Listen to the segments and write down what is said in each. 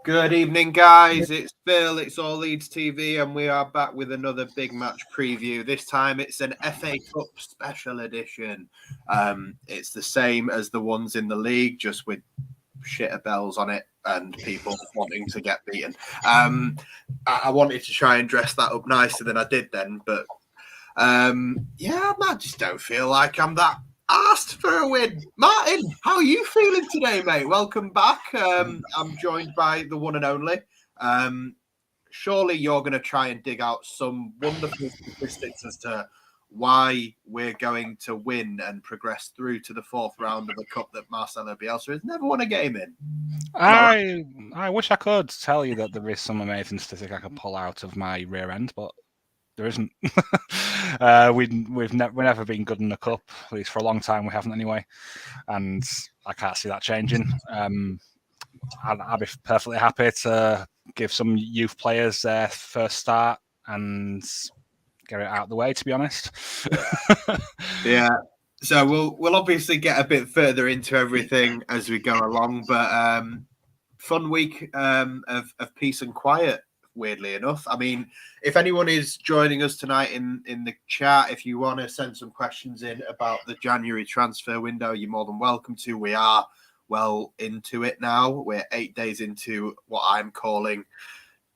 Good evening, guys. It's Phil. It's All Leeds TV, and we are back with another big match preview. This time, it's an FA Cup special edition. It's the same as the ones in the league, just with shitter bells on it and people wanting to get beaten. I wanted to try and dress that up nicer than I did then, but yeah, I just don't feel like I'm that asked for a win. Martin, how are you feeling today, mate? Welcome back. I'm joined by the one and only. Surely you're going to try and dig out some wonderful statistics as to why we're going to win and progress through to the fourth round of the cup that Marcelo Bielsa has never won a game in. I wish I could tell you that there is some amazing statistic I could pull out of my rear end, but there isn't. We've never been good in the cup, at least for a long time. We haven't anyway, and I can't see that changing. I'd be perfectly happy to give some youth players their first start and get it out of the way, to be honest. Yeah. So we'll obviously get a bit further into everything as we go along, but fun week of peace and quiet. Weirdly enough, I mean, if anyone is joining us tonight in the chat, if you want to send some questions in about the January transfer window, you're more than welcome to. We are well into it now. We're 8 days into what I'm calling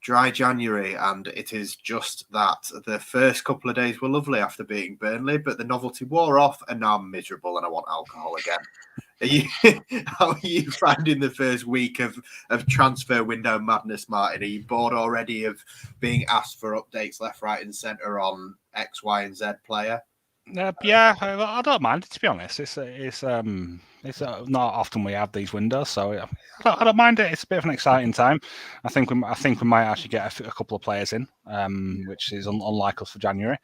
dry January, and it is just that. The first couple of days were lovely after beating Burnley, but the novelty wore off, and now I'm miserable and I want alcohol again. How are you finding the first week of transfer window madness, Martin? Are you bored already of being asked for updates left, right, and centre on X, Y, and Z player? Yeah, I don't mind, to be honest. It's not often we have these windows, so I don't mind it. It's a bit of an exciting time. I think we might actually get a couple of players in, which is unlike us for January.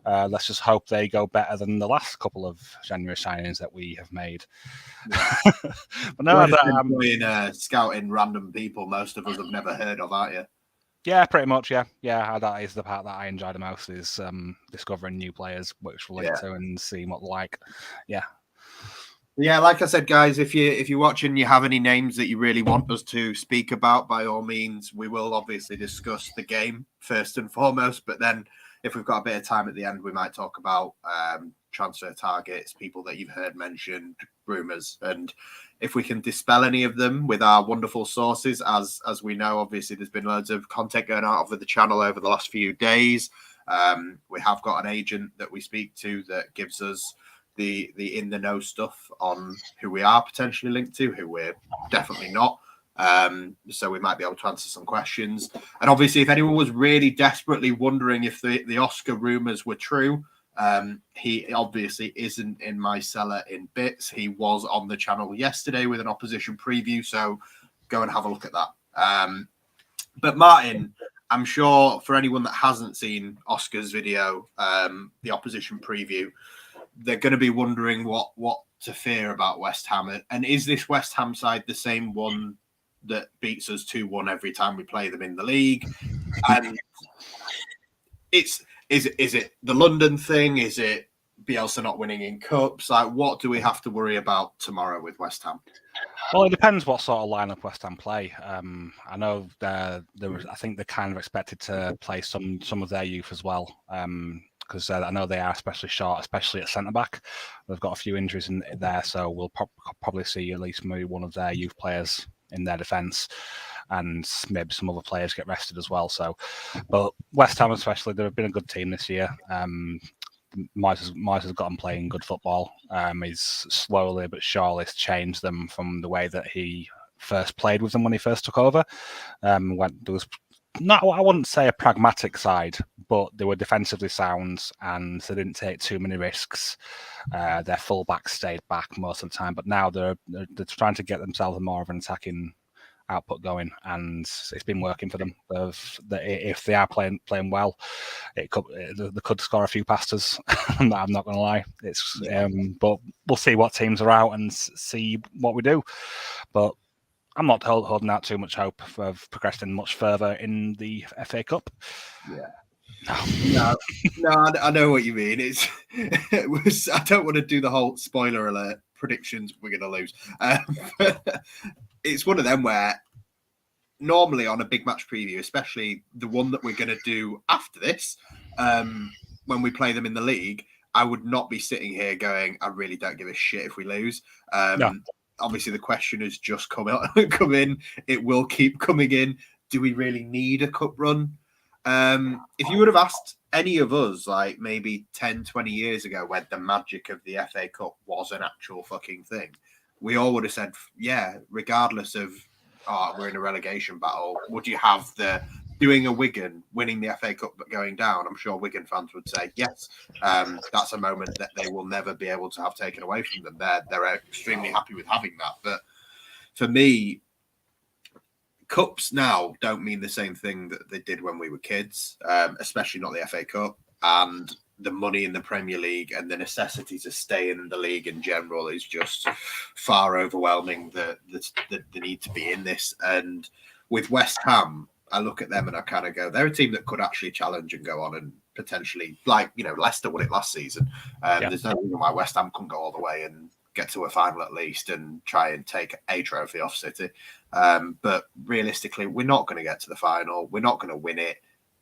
Let's just hope they go better than the last couple of January signings that we have made. But no, I'm scouting random people most of us have never heard of, aren't you? Yeah, pretty much. Yeah. That is the part that I enjoy the most, is discovering new players, which we'll link to, and seeing what they're like. Yeah, like I said, guys, if you're watching, you have any names that you really want us to speak about, by all means, we will obviously discuss the game first and foremost. But then, if we've got a bit of time at the end, we might talk about transfer targets, people that you've heard mentioned, rumours, and if we can dispel any of them with our wonderful sources, as we know, obviously there's been loads of content going out over the channel over the last few days. We have got an agent that we speak to that gives us the in the know stuff on who we are potentially linked to, who we're definitely not. So we might be able to answer some questions. And obviously, if anyone was really desperately wondering if the Oscar rumours were true, he obviously isn't in my cellar in bits. He was on the channel yesterday with an opposition preview, so go and have a look at that. But Martin, I'm sure for anyone that hasn't seen Oscar's video, the opposition preview, they're going to be wondering what to fear about West Ham. And is this West Ham side the same one that beats us 2-1 every time we play them in the league? And is it the London thing? Is it Bielsa not winning in cups? Like, what do we have to worry about tomorrow with West Ham? Well, it depends what sort of lineup West Ham play. I know I think they're kind of expected to play some of their youth as well, because I know they are especially short, especially at centre back. They've got a few injuries in there, so we'll probably see at least maybe one of their youth players in their defence, and maybe some other players get rested as well. So, but West Ham especially, they've been a good team this year. Moyes has got them playing good football. He's slowly but surely changed them from the way that he first played with them when he first took over. When there was not, I wouldn't say a pragmatic side, but they were defensively sound and they didn't take too many risks. Their fullbacks stayed back most of the time, but now they're trying to get themselves more of an attacking output going, and it's been working for them. If they are playing well, they could score a few passes. I'm not going to lie. But we'll see what teams are out and see what we do. But I'm not holding out too much hope of progressing much further in the FA Cup. No, I know what you mean. I don't want to do the whole spoiler alert predictions. We're going to lose. It's one of them where normally on a big match preview, especially the one that we're going to do after this, when we play them in the league, I would not be sitting here going, I really don't give a shit if we lose. No. Obviously, the question has just come in. It will keep coming in. Do we really need a cup run? If you would have asked any of us, like maybe 10, 20 years ago, when the magic of the FA Cup was an actual fucking thing, we all would have said, yeah, regardless of, we're in a relegation battle, would you have doing a Wigan, winning the FA Cup but going down? I'm sure Wigan fans would say, yes, that's a moment that they will never be able to have taken away from them. They're extremely happy with having that. But for me, cups now don't mean the same thing that they did when we were kids, especially not the FA Cup. And the money in the Premier League and the necessity to stay in the league in general is just far overwhelming the need to be in this. And with West Ham, I look at them and I kind of go, they're a team that could actually challenge and go on and potentially, like, Leicester won it last season. There's no reason why West Ham couldn't go all the way and get to a final at least and try and take a trophy off City. But realistically, we're not going to get to the final. We're not going to win it.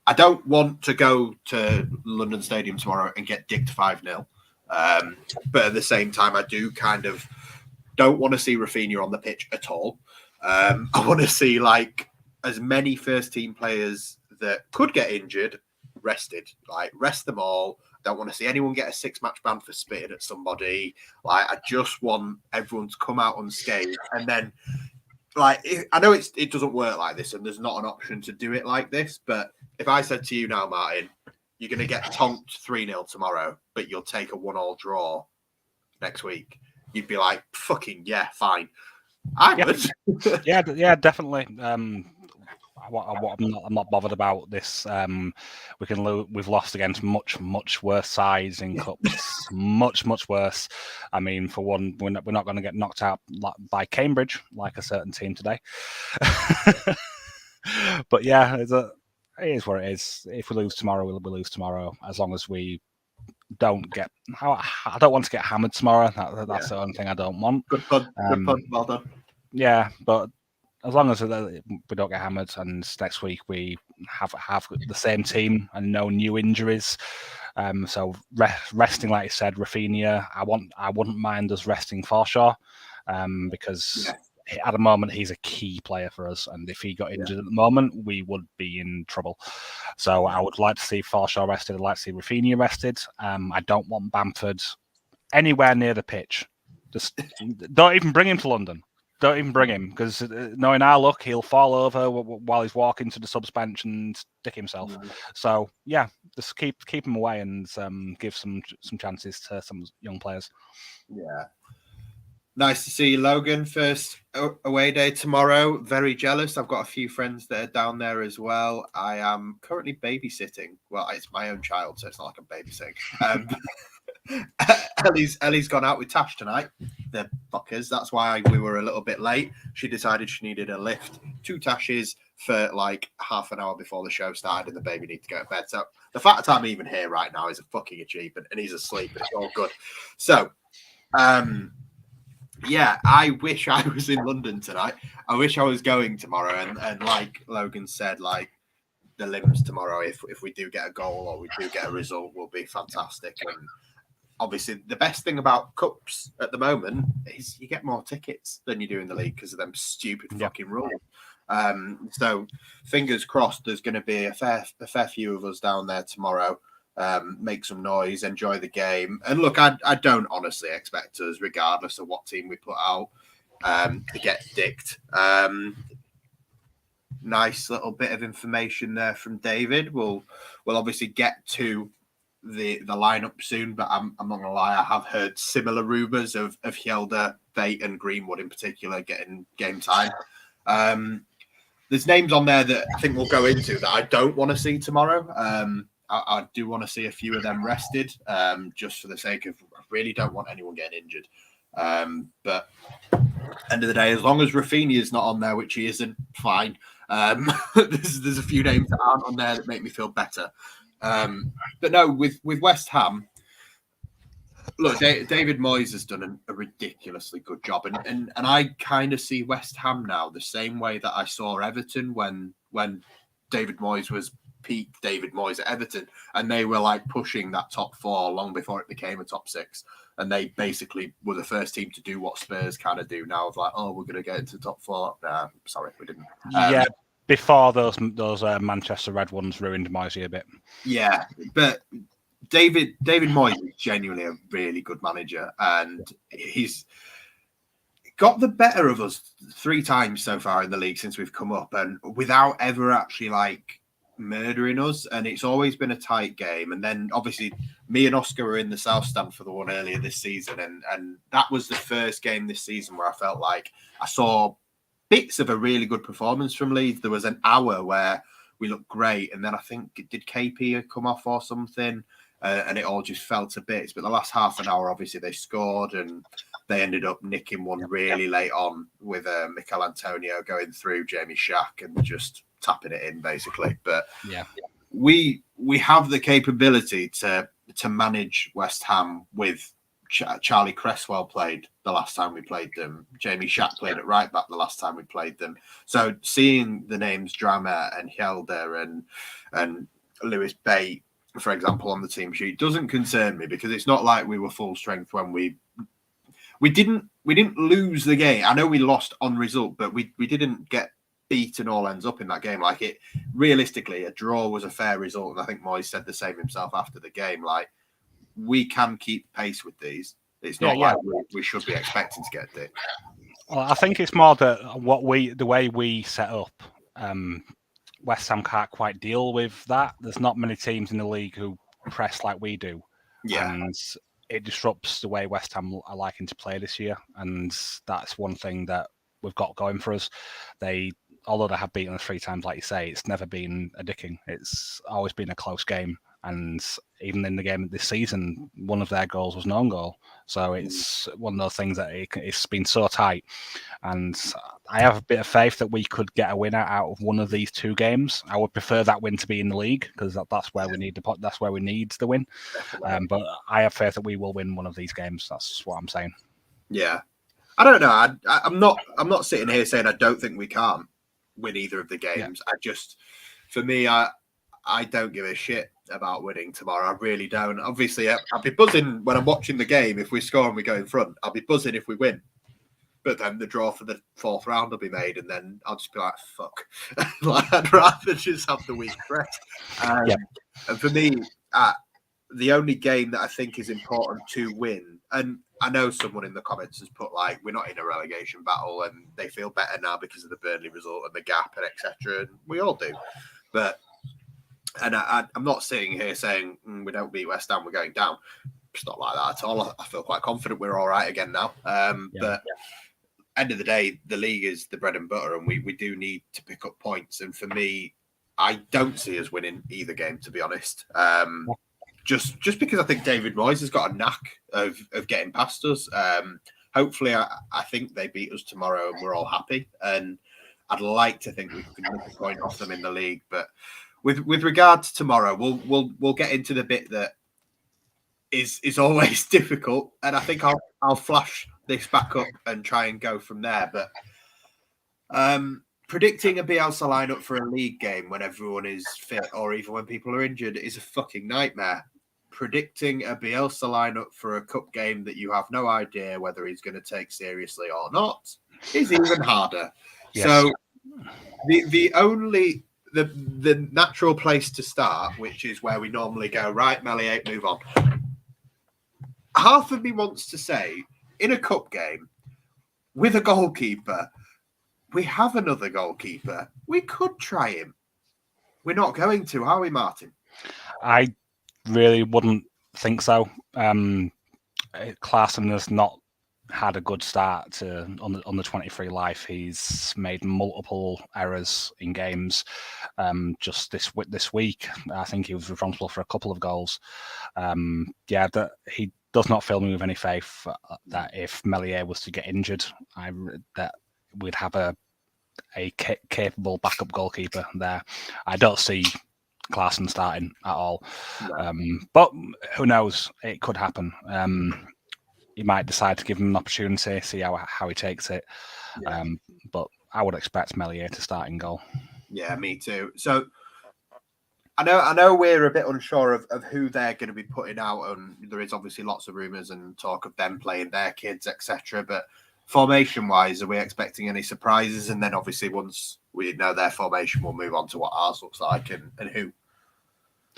I don't want to go to London Stadium tomorrow and get dicked 5-0. But at the same time, I do kind of don't want to see Rafinha on the pitch at all. I want to see as many first team players that could get injured rested, rest them all. Don't want to see anyone get a 6-match ban for spitting at somebody. I just want everyone to come out unscathed. And then, I know it doesn't work like this, and there's not an option to do it like this. But if I said to you now, Martin, you're going to get tonked 3-0 tomorrow, but you'll take a 1-1 draw next week, you'd be like, fucking yeah, fine. I would. yeah, definitely. I'm not bothered about this. We've lost against much worse sides in cups, much worse. I mean, for one, we're not going to get knocked out by Cambridge like a certain team today. But yeah, it is what it is. If we lose tomorrow, we'll lose tomorrow. As long as we don't get, I don't want to get hammered tomorrow. That's the only thing I don't want. Good pun. Well done. Yeah, but as long as we don't get hammered and next week we have the same team and no new injuries. So resting, like you said, Rafinha, I wouldn't mind us resting Forshaw, because at the moment he's a key player for us, and if he got injured at the moment, we would be in trouble. So I would like to see Forshaw rested. I'd like to see Rafinha rested. I don't want Bamford anywhere near the pitch. Just don't even bring him to London. Don't even bring him, because knowing our luck, he'll fall over while he's walking to the subs bench and stick himself. So yeah, just keep him away and give some chances to some young players. Yeah. Nice to see you, Logan. First away day tomorrow. Very jealous. I've got a few friends that are down there as well. I am currently babysitting. Well, it's my own child, so it's not like I'm babysitting. Ellie's gone out with Tash tonight. The fuckers. That's why we were a little bit late. She decided she needed a lift. 2 Tashes for half an hour before the show started, and the baby needs to go to bed. So the fact that I'm even here right now is a fucking achievement, and he's asleep, and it's all good. So, yeah, I wish I was in London tonight. I wish I was going tomorrow, and like Logan said, the limbs tomorrow, if we do get a goal or we do get a result, will be fantastic. And obviously, the best thing about cups at the moment is you get more tickets than you do in the league because of them stupid fucking rules. So fingers crossed, there's going to be a fair few of us down there tomorrow. Make some noise, enjoy the game. And look, I don't honestly expect us, regardless of what team we put out, to get dicked. Nice little bit of information there from David. We'll obviously get to the lineup soon, but I'm not gonna lie, I have heard similar rumours of Hjelde, Veit and Greenwood in particular getting game time. There's names on there that I think we'll go into that I don't want to see tomorrow. I do want to see a few of them rested, just for the sake of, I really don't want anyone getting injured. But end of the day, as long as Rafinha is not on there, which he isn't, fine. There's a few names that aren't on there that make me feel better. But no, with West Ham, Look, David Moyes has done a ridiculously good job, and I kind of see West Ham now the same way that I saw Everton when David Moyes was peak David Moyes at Everton, and they were like pushing that top four long before it became a top six, and they basically were the first team to do what Spurs kind of do now, of like, oh, we're going to get into the top four. Sorry, we didn't. Yeah, before those Manchester Red ones ruined Moyes a bit. Yeah, but David Moyes is genuinely a really good manager, and he's got the better of us 3 times so far in the league since we've come up, and without ever actually like murdering us. And it's always been a tight game. And then obviously me and Oscar were in the South Stand for the one earlier this season, and that was the first game this season where I felt like I saw bits of a really good performance from Leeds. There was an hour where we looked great, and then I think did KP come off or something? And it all just fell to bits. But the last half an hour, obviously, they scored, and they ended up nicking one really late on with Mikel Antonio going through Jamie Shack and just tapping it in, basically. But we have the capability to manage West Ham with Charlie Cresswell played the last time we played them. Jamie Shack played at right back the last time we played them. So seeing the names Drama and Hjelde and Lewis Bate, for example, on the team sheet doesn't concern me, because it's not like we were full strength when we didn't lose the game. I know we lost on result, but we didn't get beaten all ends up in that game. Like, it realistically, a draw was a fair result, and I think Moyes said the same himself after the game. Like, we can keep pace with these. It's not like we should be expecting to get it. Well, I think it's more that the way we set up. West Ham can't quite deal with that. There's not many teams in the league who press like we do. Yeah. And it disrupts the way West Ham are liking to play this year. And that's one thing that we've got going for us. Although they have beaten us 3 times, like you say, it's never been a dicking. It's always been a close game. And even in the game this season, one of their goals was an own goal. So it's one of those things that it's been so tight. And I have a bit of faith that we could get a winner out of one of these 2 games. I would prefer that win to be in the league, because that's where we need the win. But I have faith that we will win one of these games. That's what I'm saying. Yeah, I don't know. I'm not sitting here saying I don't think we can't win either of the games. Yeah. For me, I don't give a shit about winning tomorrow. I really don't. Obviously, I'll be buzzing when I'm watching the game. If we score and we go in front, I'll be buzzing if we win. But then the draw for the 4th round will be made, and then I'll just be like, fuck. Like, I'd rather just have the week rest. And for me, the only game that I think is important to win, and I know someone in the comments has put, like, we're not in a relegation battle and they feel better now because of the Burnley result and the gap and etc. And we all do. But and I'm not sitting here saying we don't beat West Ham, we're going down. It's not like that at all. I feel quite confident we're all right again now. But end of the day, the league is the bread and butter, and we do need to pick up points. And for me, I don't see us winning either game, to be honest. Just because I think David Moyes has got a knack of getting past us. Hopefully, I think they beat us tomorrow and we're all happy. And I'd like to think we can make a point off them in the league, but with regard to tomorrow, we'll get into the bit that is always difficult, and I think I'll flash this back up and try and go from there. But predicting a Bielsa lineup for a league game when everyone is fit, or even when people are injured, is a fucking nightmare. Predicting a Bielsa lineup for a cup game that you have no idea whether he's going to take seriously or not is even harder. Yes. So the natural place to start, which is where we normally go, right, Melier, move on. Half of me wants to say, in a cup game, with a goalkeeper, we have another goalkeeper. We could try him. We're not going to, are we, Martin? I really wouldn't think so. Klaassen has not had a good start on the 23 life. He's made multiple errors in games. Just this week, I think he was responsible for a couple of goals. He does not fill me with any faith that if Melier was to get injured, that we'd have a capable backup goalkeeper there. I don't see Klaassen starting at all. No. But who knows? It could happen. He might decide to give him an opportunity, see how he takes it. Yeah. But I would expect Meslier to start in goal. Yeah, me too. So I know we're a bit unsure of who they're going to be putting out, and there is obviously lots of rumours and talk of them playing their kids, etc. But formation-wise, are we expecting any surprises? And then obviously once we know their formation, we'll move on to what ours looks like and who.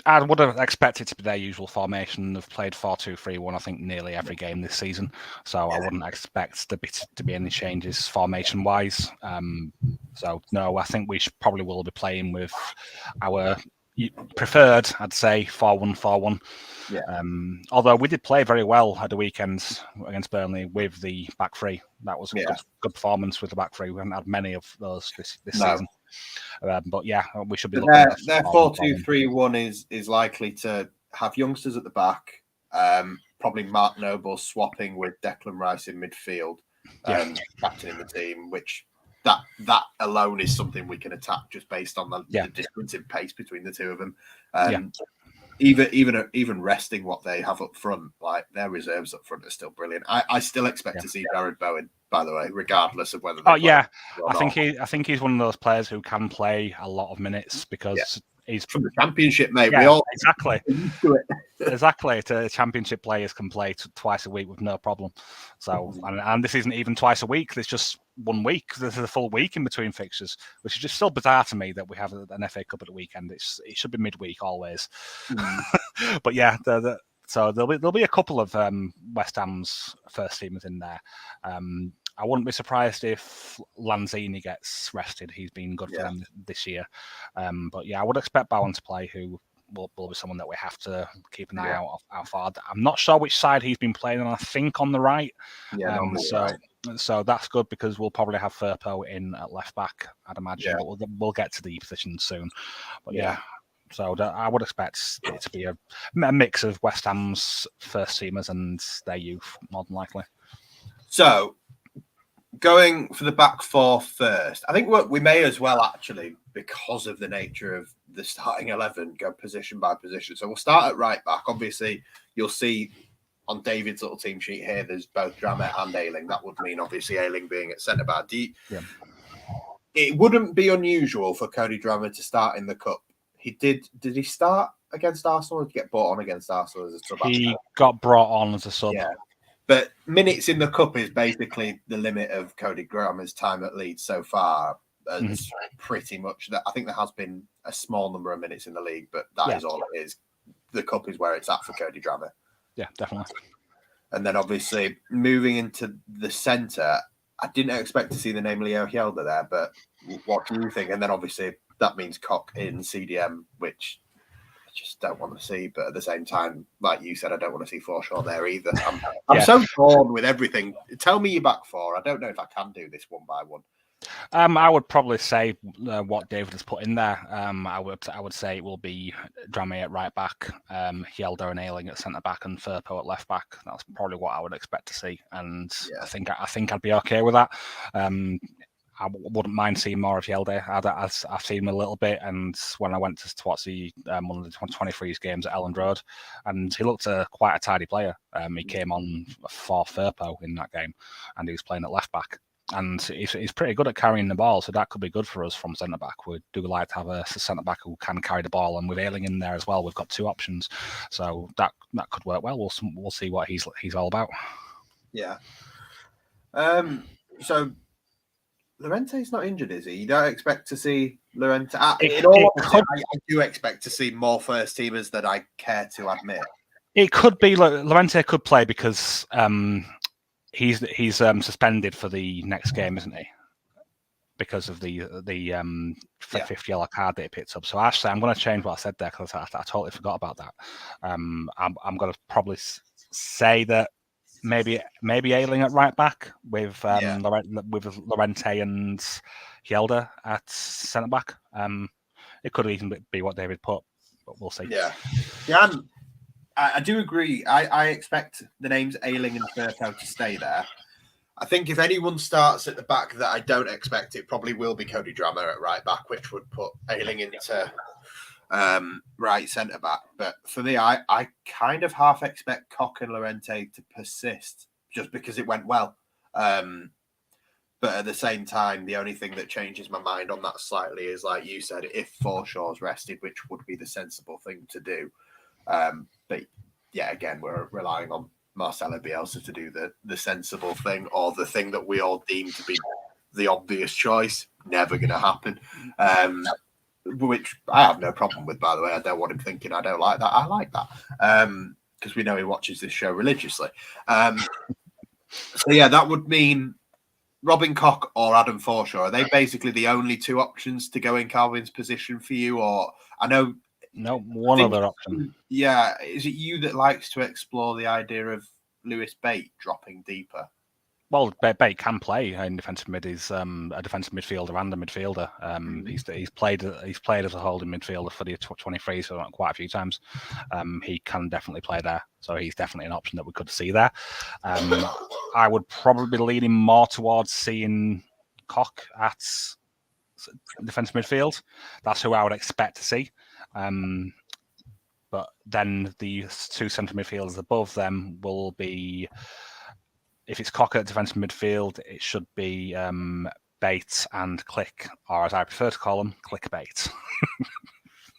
I would have expected to be their usual formation. They've played 4-2-3-1, I think, nearly every game this season. So I wouldn't expect to be any changes formation-wise. So no, I think we probably will be playing with our preferred, I'd say, 4-1-4-1. Yeah. Although we did play very well at the weekend against Burnley with the back three. That was a good performance with the back three. We haven't had many of those this season. But yeah, we should be looking at their 4-2-3-1 is likely to have youngsters at the back, probably Mark Noble swapping with Declan Rice in midfield, captaining the team, which that alone is something we can attack just based on the difference in pace between the two of them. Even resting what they have up front, like their reserves up front are still brilliant. I still expect to see Jared Bowen, by the way, regardless of whether. I think he's one of those players who can play a lot of minutes because he's from the Championship, mate. Yeah, we all exactly. Do it. Exactly. Championship players can play twice a week with no problem. So, and this isn't even twice a week. There's just 1 week. There's a full week in between fixtures, which is just still bizarre to me that we have an FA Cup at the weekend. It should be midweek always. But yeah, so there'll be a couple of West Ham's first teamers in there. I wouldn't be surprised if Lanzini gets rested. He's been good for them this year. But yeah, I would expect Bowen to play, who will be someone that we have to keep an eye out for. I'm not sure which side he's been playing on. I think on the right. So that's good because we'll probably have Firpo in at left back, I'd imagine. But we'll get to the position soon. But so I would expect it to be a mix of West Ham's first teamers and their youth, more than likely. So, going for the back four first, I think we may as well actually, because of the nature of the starting 11, go position by position. So we'll start at right back. Obviously, you'll see on David's little team sheet here, there's both Dramet and Ayling. That would mean obviously Ayling being at centre back. It wouldn't be unusual for Cody Dramet to start in the cup. Did he start against Arsenal or did he get brought on against Arsenal as a sub? He got brought on as a sub. Yeah. But minutes in the cup is basically the limit of Cody Grammer's time at Leeds so far. Pretty much that. I think there has been a small number of minutes in the league, but that is all it is. The cup is where it's at for Cody Drammer. Yeah, definitely. And then obviously moving into the centre, I didn't expect to see the name Leo Hjelde there, but what do you think? And then obviously that means Cock in CDM, which I just don't want to see. But at the same time, like you said, I don't want to see Forshaw there either. I'm so torn with everything. Tell me your back four. I don't know if I can do this one by one. I would probably say what David has put in there. I would say it will be Dramé at right back, Hjelde and Ayling at centre back, and Firpo at left back. That's probably what I would expect to see, and I think I'd be okay with that. I wouldn't mind seeing more of Hjelde. I've seen him a little bit, and when I went to watch one of the 23's games at Elland Road, and he looked quite a tidy player. He came on for Firpo in that game, and he was playing at left back. And he's pretty good at carrying the ball, so that could be good for us from centre back. We do like to have a centre back who can carry the ball, and with Ayling in there as well, we've got two options, so that could work well. We'll see what he's all about. Yeah. So Llorente's not injured, is he? You don't expect to see Llorente. I do expect to see more first teamers than I care to admit. It could be Llorente could play because. He's suspended for the next game, isn't he? Because of the fifth yellow card that he picked up. So actually, I'm going to change what I said there because I totally forgot about that. I'm going to probably say that maybe Ayling at right back with Llorente and Hjelde at centre back. It could even be what David put, but we'll see. Yeah. I do agree. I expect the names Ayling and Firpo to stay there. I think if anyone starts at the back that I don't expect, it probably will be Cody Drammer at right back, which would put Ayling into right centre back. But for me, I kind of half expect Koch and Llorente to persist just because it went well. But at the same time, the only thing that changes my mind on that slightly is, like you said, if Forshaw's rested, which would be the sensible thing to do. But yeah, again, we're relying on Marcelo Bielsa to do the sensible thing, or the thing that we all deem to be the obvious choice. Never going to happen. Which I have no problem with, by the way. I don't want him thinking I don't like that. I like that. Because we know he watches this show religiously. So yeah, that would mean Robin Koch or Adam Forshaw. Are they basically the only two options to go in Calvin's position for you? Or I know one other option. Yeah, is it you that likes to explore the idea of Lewis Bate dropping deeper? Well, Bate can play in defensive mid. He's a defensive midfielder and a midfielder. He's played as a holding midfielder for the 23, so quite a few times. He can definitely play there, so he's definitely an option that we could see there. I would probably be leaning more towards seeing Koch at defensive midfield. That's who I would expect to see. But then the two centre midfielders above them will be. If it's Koch at defensive midfield, it should be Bate and Click, or as I prefer to call them, Clickbait.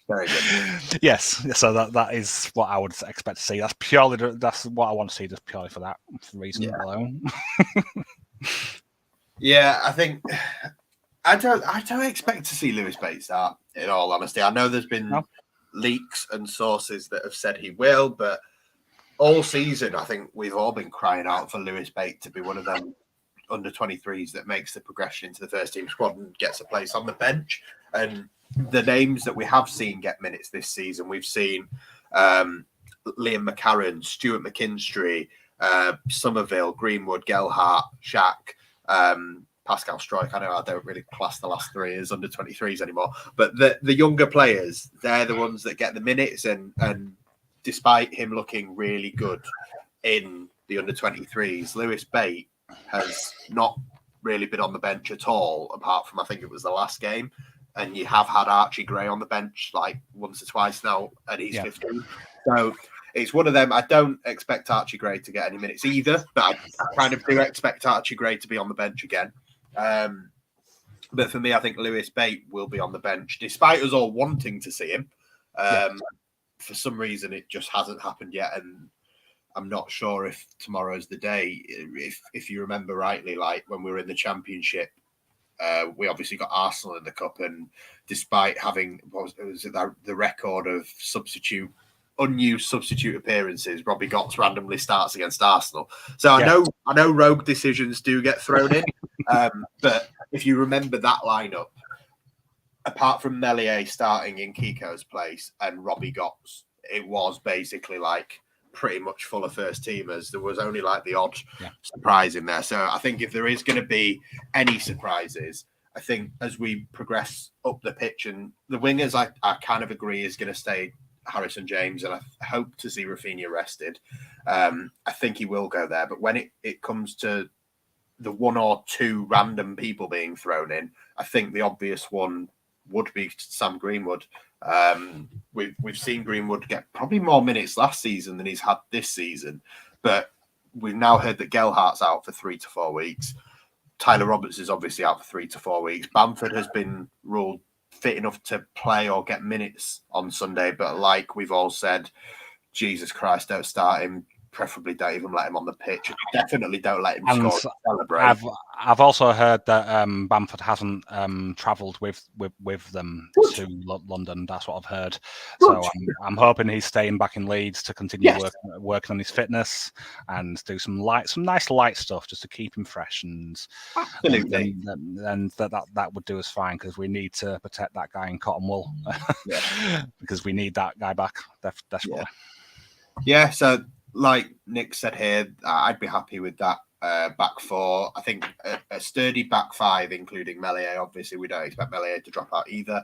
Very good. Yes, so that is what I would expect to see. That's what I want to see, just purely for that reason alone. Yeah, I think I don't expect to see Lewis Bate start. In all honesty, I know there's been leaks and sources that have said he will, but all season, I think we've all been crying out for Lewis Bate to be one of them under 23s that makes the progression into the first team squad and gets a place on the bench. And the names that we have seen get minutes this season, we've seen Liam McCarron, Stuart McKinstry, Somerville, Greenwood, Gelhardt, Shaq, Pascal Struijk. I know I don't really class the last three as under 23s anymore, but the younger players, they're the ones that get the minutes. And despite him looking really good in the under 23s, Lewis Bate has not really been on the bench at all, apart from I think it was the last game. And you have had Archie Gray on the bench like once or twice now, and he's 15. So it's one of them. I don't expect Archie Gray to get any minutes either, but I kind of do expect Archie Gray to be on the bench again. But for me, I think Lewis Bate will be on the bench, despite us all wanting to see him. For some reason, it just hasn't happened yet, and I'm not sure if tomorrow's the day. If you remember rightly, like when we were in the Championship, we obviously got Arsenal in the cup, and despite having the record of unused substitute appearances, Robbie Gotts randomly starts against Arsenal. So I know rogue decisions do get thrown in, but if you remember that lineup, apart from Meslier starting in Kiko's place and Robbie Gotts, it was basically like pretty much full of first teamers. There was only like the odd surprise in there. So I think if there is going to be any surprises, I think as we progress up the pitch, and the wingers, I kind of agree is going to stay Harrison James, and I hope to see Rafinha rested. I think he will go there. But when it comes to the one or two random people being thrown in, I think the obvious one would be Sam Greenwood. We've seen Greenwood get probably more minutes last season than he's had this season, but we've now heard that Gelhardt's out for 3 to 4 weeks. Tyler Roberts is obviously out for 3 to 4 weeks. Bamford has been ruled fit enough to play or get minutes on Sunday, but like we've all said, Jesus Christ, don't start him. Preferably don't even let him on the pitch. Definitely don't let him score and celebrate. I've also heard that Bamford hasn't travelled with them to London. That's what I've heard. So I'm hoping he's staying back in Leeds to continue working on his fitness and do some nice light stuff just to keep him fresh. And absolutely, and that would do us fine, because we need to protect that guy in cotton wool because we need that guy back desperately. Yeah. So, like Nick said here, I'd be happy with that back four. I think a sturdy back five, including Meslier. Obviously, we don't expect Meslier to drop out either.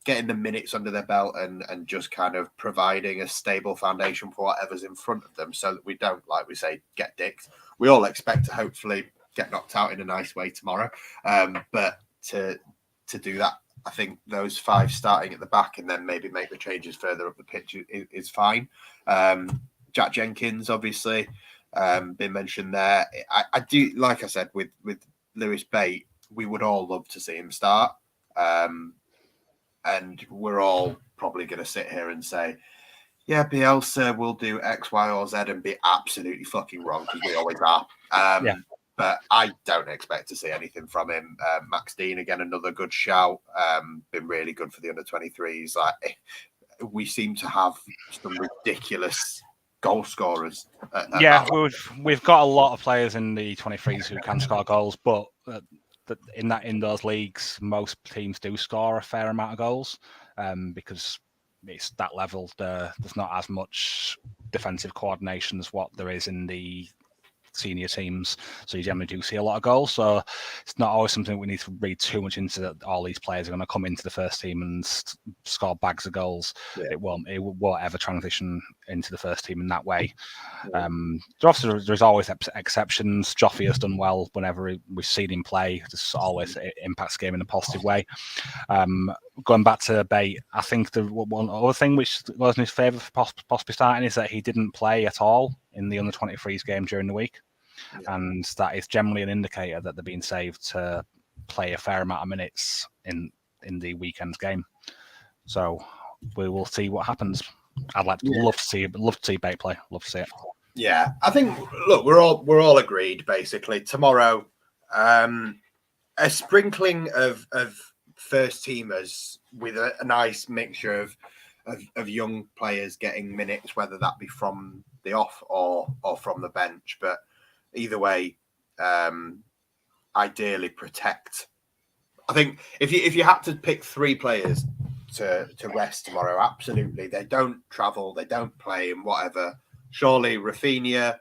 Getting the minutes under their belt and just kind of providing a stable foundation for whatever's in front of them, so that we don't, like we say, get dicked. We all expect to hopefully get knocked out in a nice way tomorrow. But to do that I think those 5 starting at the back and then maybe make the changes further up the pitch is fine. Jack Jenkins, obviously, been mentioned there. I do, like I said, with Lewis Bate, we would all love to see him start. And we're all probably going to sit here and say, yeah, Bielsa will do X, Y, or Z and be absolutely fucking wrong, because we always are. But I don't expect to see anything from him. Max Dean, again, another good shout. Been really good for the under-23s. Like, we seem to have some ridiculous goal scorers. We've got a lot of players in the 23s who can score goals, but in those leagues, most teams do score a fair amount of goals because it's that level. There's not as much defensive coordination as what there is in the senior teams, so you generally do see a lot of goals. So it's not always something we need to read too much into, that all these players are going to come into the first team and score bags of goals. It won't ever transition into the first team in that way. There's always exceptions. Joffrey has done well whenever we've seen him play. This always impacts the game in a positive way. Going back to Bate, I think the one other thing which was in his favour for possibly starting is that he didn't play at all in the under-23s game during the week. And that is generally an indicator that they're being saved to play a fair amount of minutes in the weekend's game. So we will see what happens. I'd love to see Bate play. Love to see it. Yeah, I think, look, we're all agreed basically. Tomorrow, a sprinkling of first teamers with a nice mixture of young players getting minutes, whether that be from the off or from the bench. But either way, ideally protect. I think if you had to pick 3 players to rest tomorrow, absolutely. They don't travel, they don't play, and whatever. Surely Rafinha,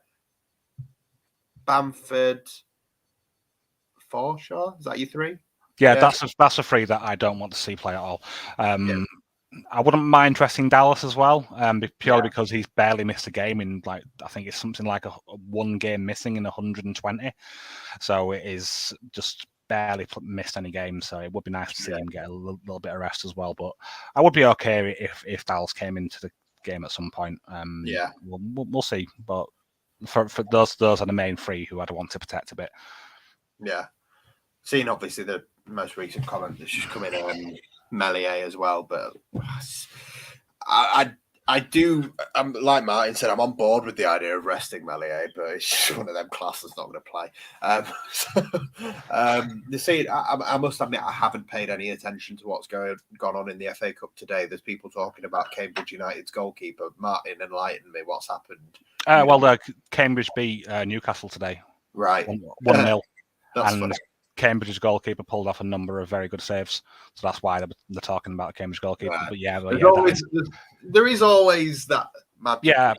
Bamford, Forshaw, is that your 3? Yeah, that's a 3 that I don't want to see play at all. I wouldn't mind resting Dallas as well, purely because he's barely missed a game in, like, I think it's something like a 1 game missing in 120. So it is just barely missed any games. So it would be nice to see him get a little bit of rest as well. But I would be okay if Dallas came into the game at some point. We'll see. But for those are the main 3 who I'd want to protect a bit. Yeah. Seeing obviously the most recent comment that's just come in on Meslier as well, but I do. I'm like Martin said, I'm on board with the idea of resting Meslier, but it's just one of them classes not going to play. I must admit, I haven't paid any attention to what's gone on in the FA Cup today. There's people talking about Cambridge United's goalkeeper. Martin, enlighten me. What's happened? Cambridge beat Newcastle today. Right, 1-0. That's funny. Cambridge's goalkeeper pulled off a number of very good saves, so that's why they're talking about a Cambridge goalkeeper. Right. But there is always that magic. Yeah,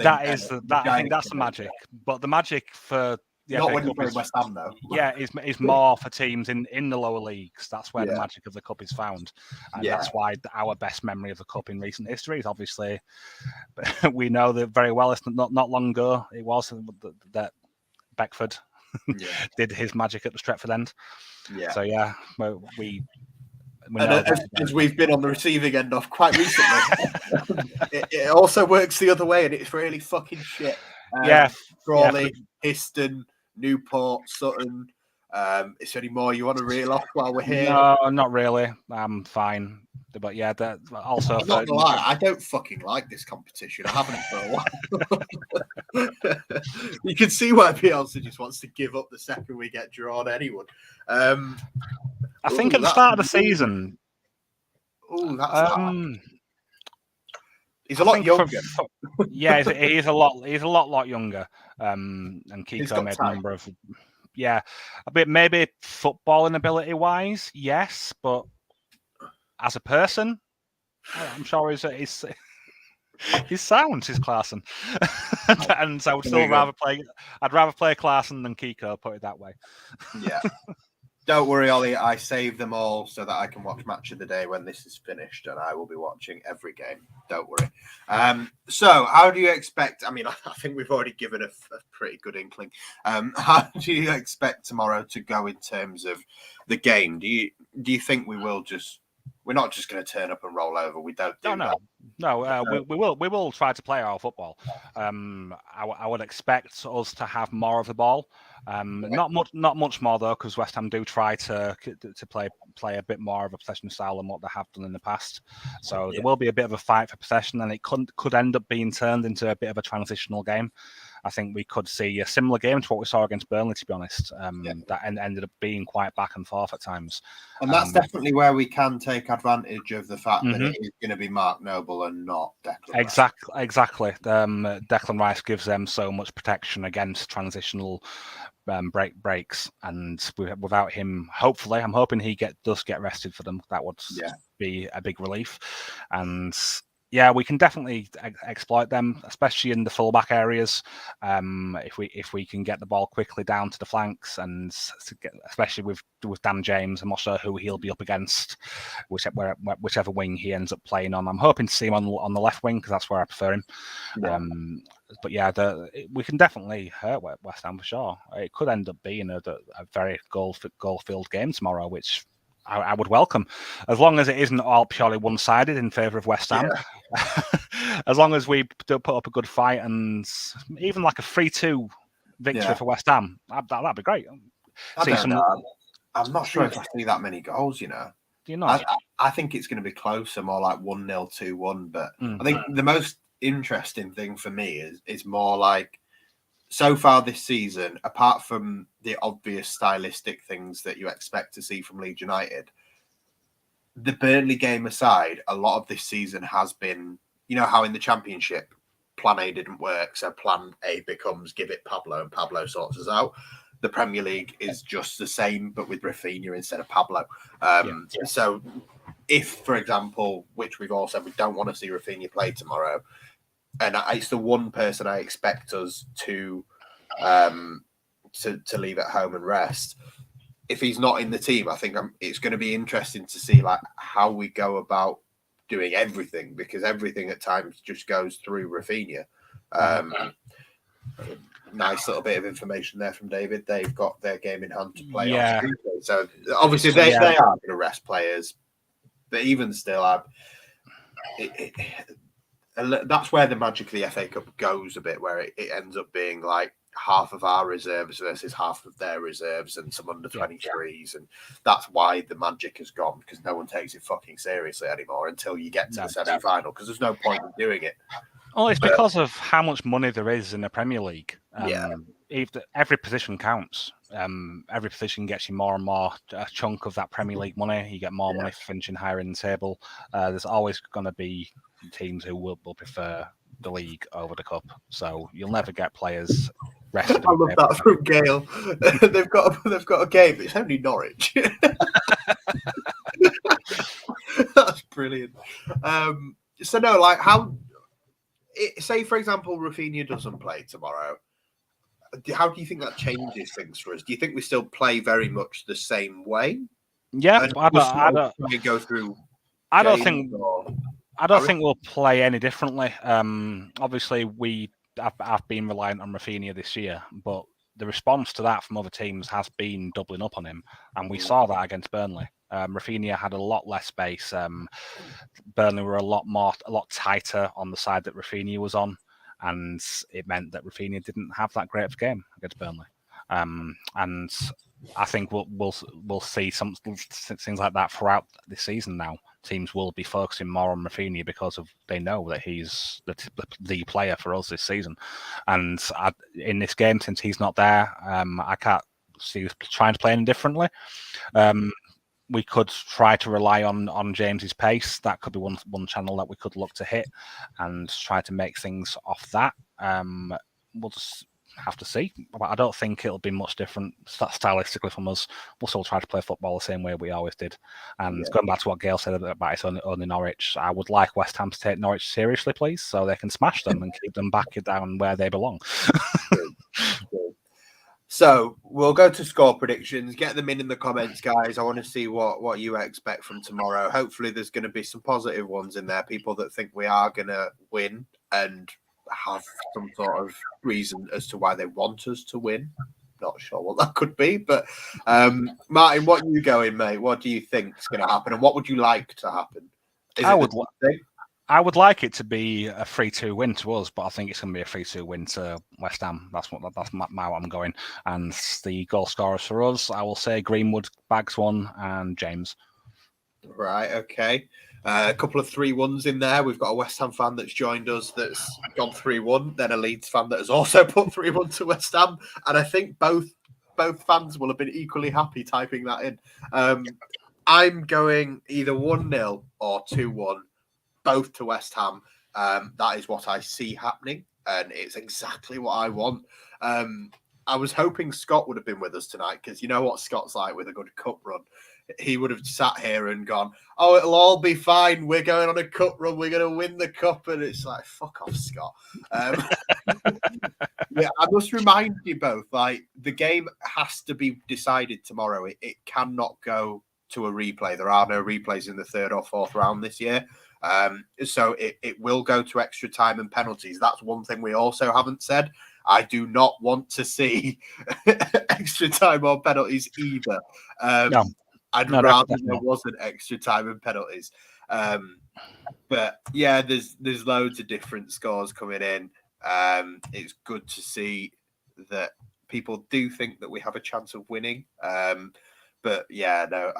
I think that's the magic. But the magic for the not FA when Cup you're West Ham, though. Yeah, is more for teams in the lower leagues. That's where the magic of the cup is found, and that's why our best memory of the cup in recent history is obviously we know that very well. It's not long ago. It was that Beckford did his magic at the Stretford end. Yeah. So we know as we've been on the receiving end of quite recently. it also works the other way, and it's really fucking shit. Crawley, Histon, Newport, Sutton. Is there any more you want to reel off while we're here? No, not really. I'm fine. But yeah, that also. I'm not gonna lie, I don't fucking like this competition. I haven't for a while. You can see why Bielsa just wants to give up the second we get drawn. Anyone? I think at the start of the season. Oh, that's he's a lot younger. He's a lot younger. And 𝐾𝐿 made a number of. Yeah, a bit maybe footballing ability wise, yes, but as a person, I'm sure he's sound, he's Klaassen. And so I would still rather play. I'd rather play Klaassen than 𝐾𝐿, put it that way. Yeah. Don't worry, Ollie. I saved them all so that I can watch Match of the Day when this is finished, and I will be watching every game. Don't worry. So, how do you expect? I mean, I think we've already given a pretty good inkling. How do you expect tomorrow to go in terms of the game? Do you think we will just we're not just going to turn up and roll over. We don't do that. No. We will try to play our football. I would expect us to have more of the ball. Not much more though, because West Ham do try to play a bit more of a possession style than what they have done in the past. So there will be a bit of a fight for possession, and it could end up being turned into a bit of a transitional game. I think we could see a similar game to what we saw against Burnley, to be honest. That ended up being quite back and forth at times. And that's definitely where we can take advantage of the fact that it is going to be Mark Noble and not Declan Rice. Exactly. Declan Rice gives them so much protection against transitional breaks, and without him, hopefully, I'm hoping he does get rested for them. That would be a big relief. And yeah, we can definitely exploit them, especially in the fullback areas. If we can get the ball quickly down to the flanks, and especially with Dan James, I'm not sure who he'll be up against, whichever wing he ends up playing on. I'm hoping to see him on the left wing, because that's where I prefer him. Yeah. But yeah, we can definitely hurt West Ham for sure. It could end up being a very goal-filled game tomorrow, which I would welcome, as long as it isn't all purely one-sided in favour of West Ham. Yeah. As long as we do put up a good fight, and even like a 3-2 victory for West Ham, that'd be great. I'm not sure if I see that many goals, you know. Do you not? I think it's going to be closer, more like 1-0, 2-1. But I think the most interesting thing for me is more like, so far this season, apart from the obvious stylistic things that you expect to see from Leeds United, the Burnley game aside, a lot of this season has been, you know how in the Championship, plan A didn't work, so plan A becomes give it Pablo, and Pablo sorts us out. The Premier League is just the same, but with Rafinha instead of Pablo. So if, for example, which we've all said we don't want to see Rafinha play tomorrow, and it's the one person I expect us to leave at home and rest. If he's not in the team, I think it's going to be interesting to see like how we go about doing everything, because everything at times just goes through Rafinha. Nice little bit of information there from David. They've got their game in hand to play on Tuesday. So obviously they are going to rest players, but even still, that's where the magic of the FA Cup goes a bit, where it ends up being like half of our reserves versus half of their reserves and some under 23s. And that's why the magic has gone, because no one takes it fucking seriously anymore until you get to the semi-final, because there's no point in doing it. Oh, it's because of how much money there is in the Premier League. Every position counts. Every position gets you more and more a chunk of that Premier League money. You get more money for finishing higher in the table. There's always going to be teams who will prefer the league over the cup. So you'll never get players rested. I love that from Gale. they've got a game. It's only Norwich. That's brilliant. So no, like say for example, Rafinha doesn't play tomorrow. How do you think that changes things for us? Do you think we still play very much the same way? Yeah, I don't think we'll play any differently. Obviously, I've been reliant on Rafinha this year, but the response to that from other teams has been doubling up on him, and we saw that against Burnley. Rafinha had a lot less space. Burnley were a lot tighter on the side that Rafinha was on, and it meant that Rafinha didn't have that great of a game against Burnley. And I think we'll see some things like that throughout this season now. Teams will be focusing more on Rafinha because they know that he's the player for us this season. And in this game, since he's not there, I can't see us trying to play any differently. We could try to rely on James's pace. That could be one channel that we could look to hit and try to make things off that. We'll just have to see. But I don't think it'll be much different stylistically from us. We'll still try to play football the same way we always did. And going back to what Gail said about it's only Norwich, I would like West Ham to take Norwich seriously, please, so they can smash them and keep them back down where they belong. So we'll go to score predictions. Get them in the comments, guys. I want to see what you expect from tomorrow. Hopefully there's going to be some positive ones in there. People that think we are going to win and have some sort of reason as to why they want us to win. not sure what that could be. But Martin, what are you going, mate? What do you think is going to happen, and what would you like to happen? I would like it to be a 3-2 win to us, but I think it's going to be a 3-2 win to West Ham. That's what I'm going. And the goal scorers for us, I will say Greenwood bags one and James. Right, okay. A couple of 3-1s in there. We've got a West Ham fan that's joined us that's gone 3-1, then a Leeds fan that has also put 3-1 to West Ham. And I think both fans will have been equally happy typing that in. I'm going either 1-0 or 2-1, both to West Ham. That is what I see happening, and it's exactly what I want. I was hoping Scott would have been with us tonight, because you know what Scott's like with a good cup run. He would have sat here and gone, "Oh, it'll all be fine. We're going on a cup run. We're going to win the cup." And it's like, fuck off, Scott. Yeah, I must remind you both, like, the game has to be decided tomorrow. It cannot go to a replay. There are no replays in the third or fourth round this year. So it will go to extra time and penalties. That's one thing we also haven't said. I do not want to see extra time or penalties either. No. I'd rather there wasn't extra time and penalties. But yeah, there's loads of different scores coming in. It's good to see that people do think that we have a chance of winning. But yeah, no,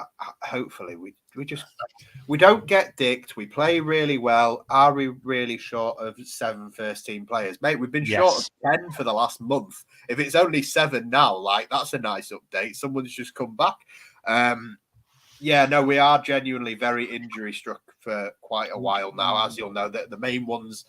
hopefully we don't get dicked. We play really well. Are we really short of 7 first-team players? Mate, we've been short of 10 for the last month. If it's only 7 now, like, that's a nice update. Someone's just come back. Yeah, no, we are genuinely very injury-struck for quite a while now. As you'll know, the main ones,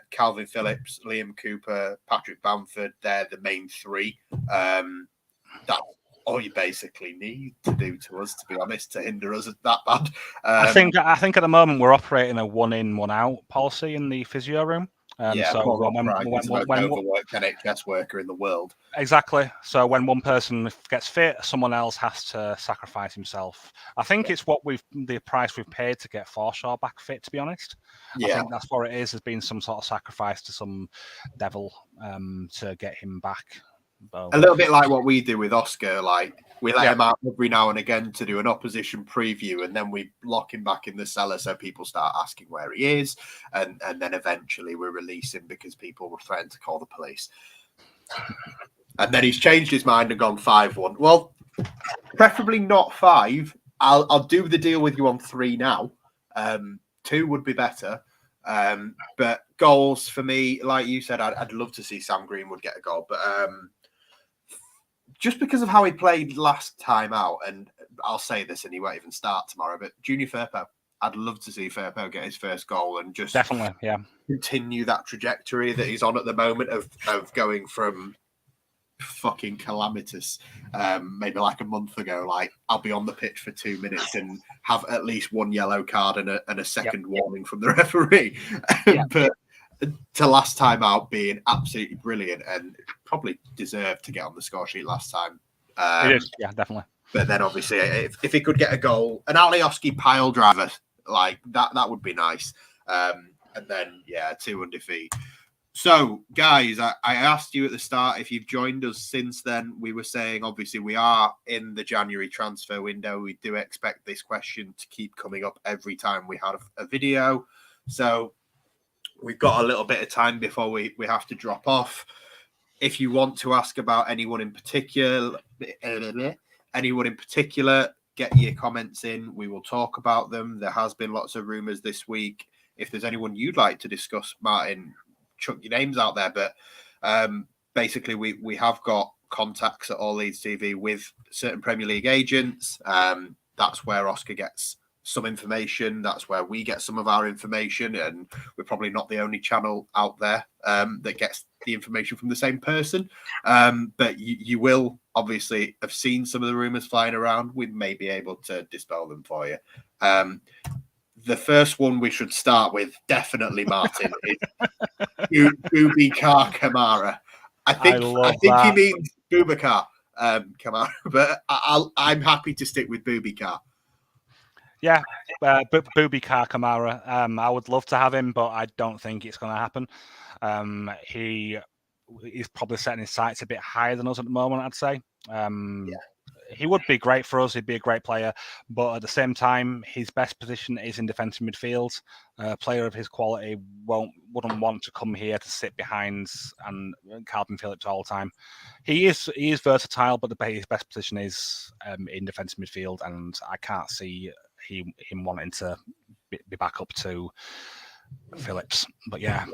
Calvin Phillips, Liam Cooper, Patrick Bamford, they're the main 3. That's all you basically need to do to us, to be honest, to hinder us that bad. I think at the moment we're operating a 1 in, 1 out policy in the physio room. So when overworked NHS worker in the world. Exactly. So when one person gets fit, someone else has to sacrifice himself. I think it's the price we've paid to get Forshaw back fit, to be honest. I think that's what it is. There's been some sort of sacrifice to some devil to get him back. A little bit like what we do with Oscar. Like, we let him out every now and again to do an opposition preview, and then we lock him back in the cellar so people start asking where he is, and then eventually we release him because people were threatened to call the police. And then he's changed his mind and gone 5-1. Well, preferably not 5. I'll do the deal with you on 3 now. 2 would be better. But goals for me, like you said, I'd love to see Sam Greenwood get a goal, but just because of how he played last time out, and I'll say this and he won't even start tomorrow, but Junior Firpo, I'd love to see Firpo get his first goal and just continue that trajectory that he's on at the moment of going from fucking calamitous maybe like a month ago, like, I'll be on the pitch for 2 minutes and have at least 1 yellow card and a second warning from the referee. But to last time out being absolutely brilliant, and probably deserved to get on the score sheet last time. It is, definitely. But then obviously if he could get a goal, an Alioski pile driver, like that would be nice. And then 2-1 defeat. So, guys, I asked you at the start if you've joined us since then. We were saying, obviously, we are in the January transfer window. We do expect this question to keep coming up every time we have a video. So we've got a little bit of time before we have to drop off. If you want to ask about anyone in particular, get your comments in. We will talk about them. There has been lots of rumours this week. If there's anyone you'd like to discuss, Martin, chuck your names out there. But basically, we have got contacts at All Leeds TV with certain Premier League agents. That's where Oscar gets some information. That's where we get some of our information, and we're probably not the only channel out there that gets the information from the same person. But you will obviously have seen some of the rumours flying around. We may be able to dispel them for you. The first one we should start with, definitely, Martin, is Boubacar Kamara. I think he means Boubacar Kamara, but I'm happy to stick with Boubacar. Yeah, Boubacar Kamara. I would love to have him, but I don't think it's going to happen. He he's probably setting his sights a bit higher than us at the moment, I'd say. He would be great for us. He'd be a great player, but at the same time, his best position is in defensive midfield. A player of his quality wouldn't want to come here to sit behind and Kalvin Phillips all the time. He is versatile, but his best position is in defensive midfield, and I can't see him wanting to be back up to Phillips. But yeah,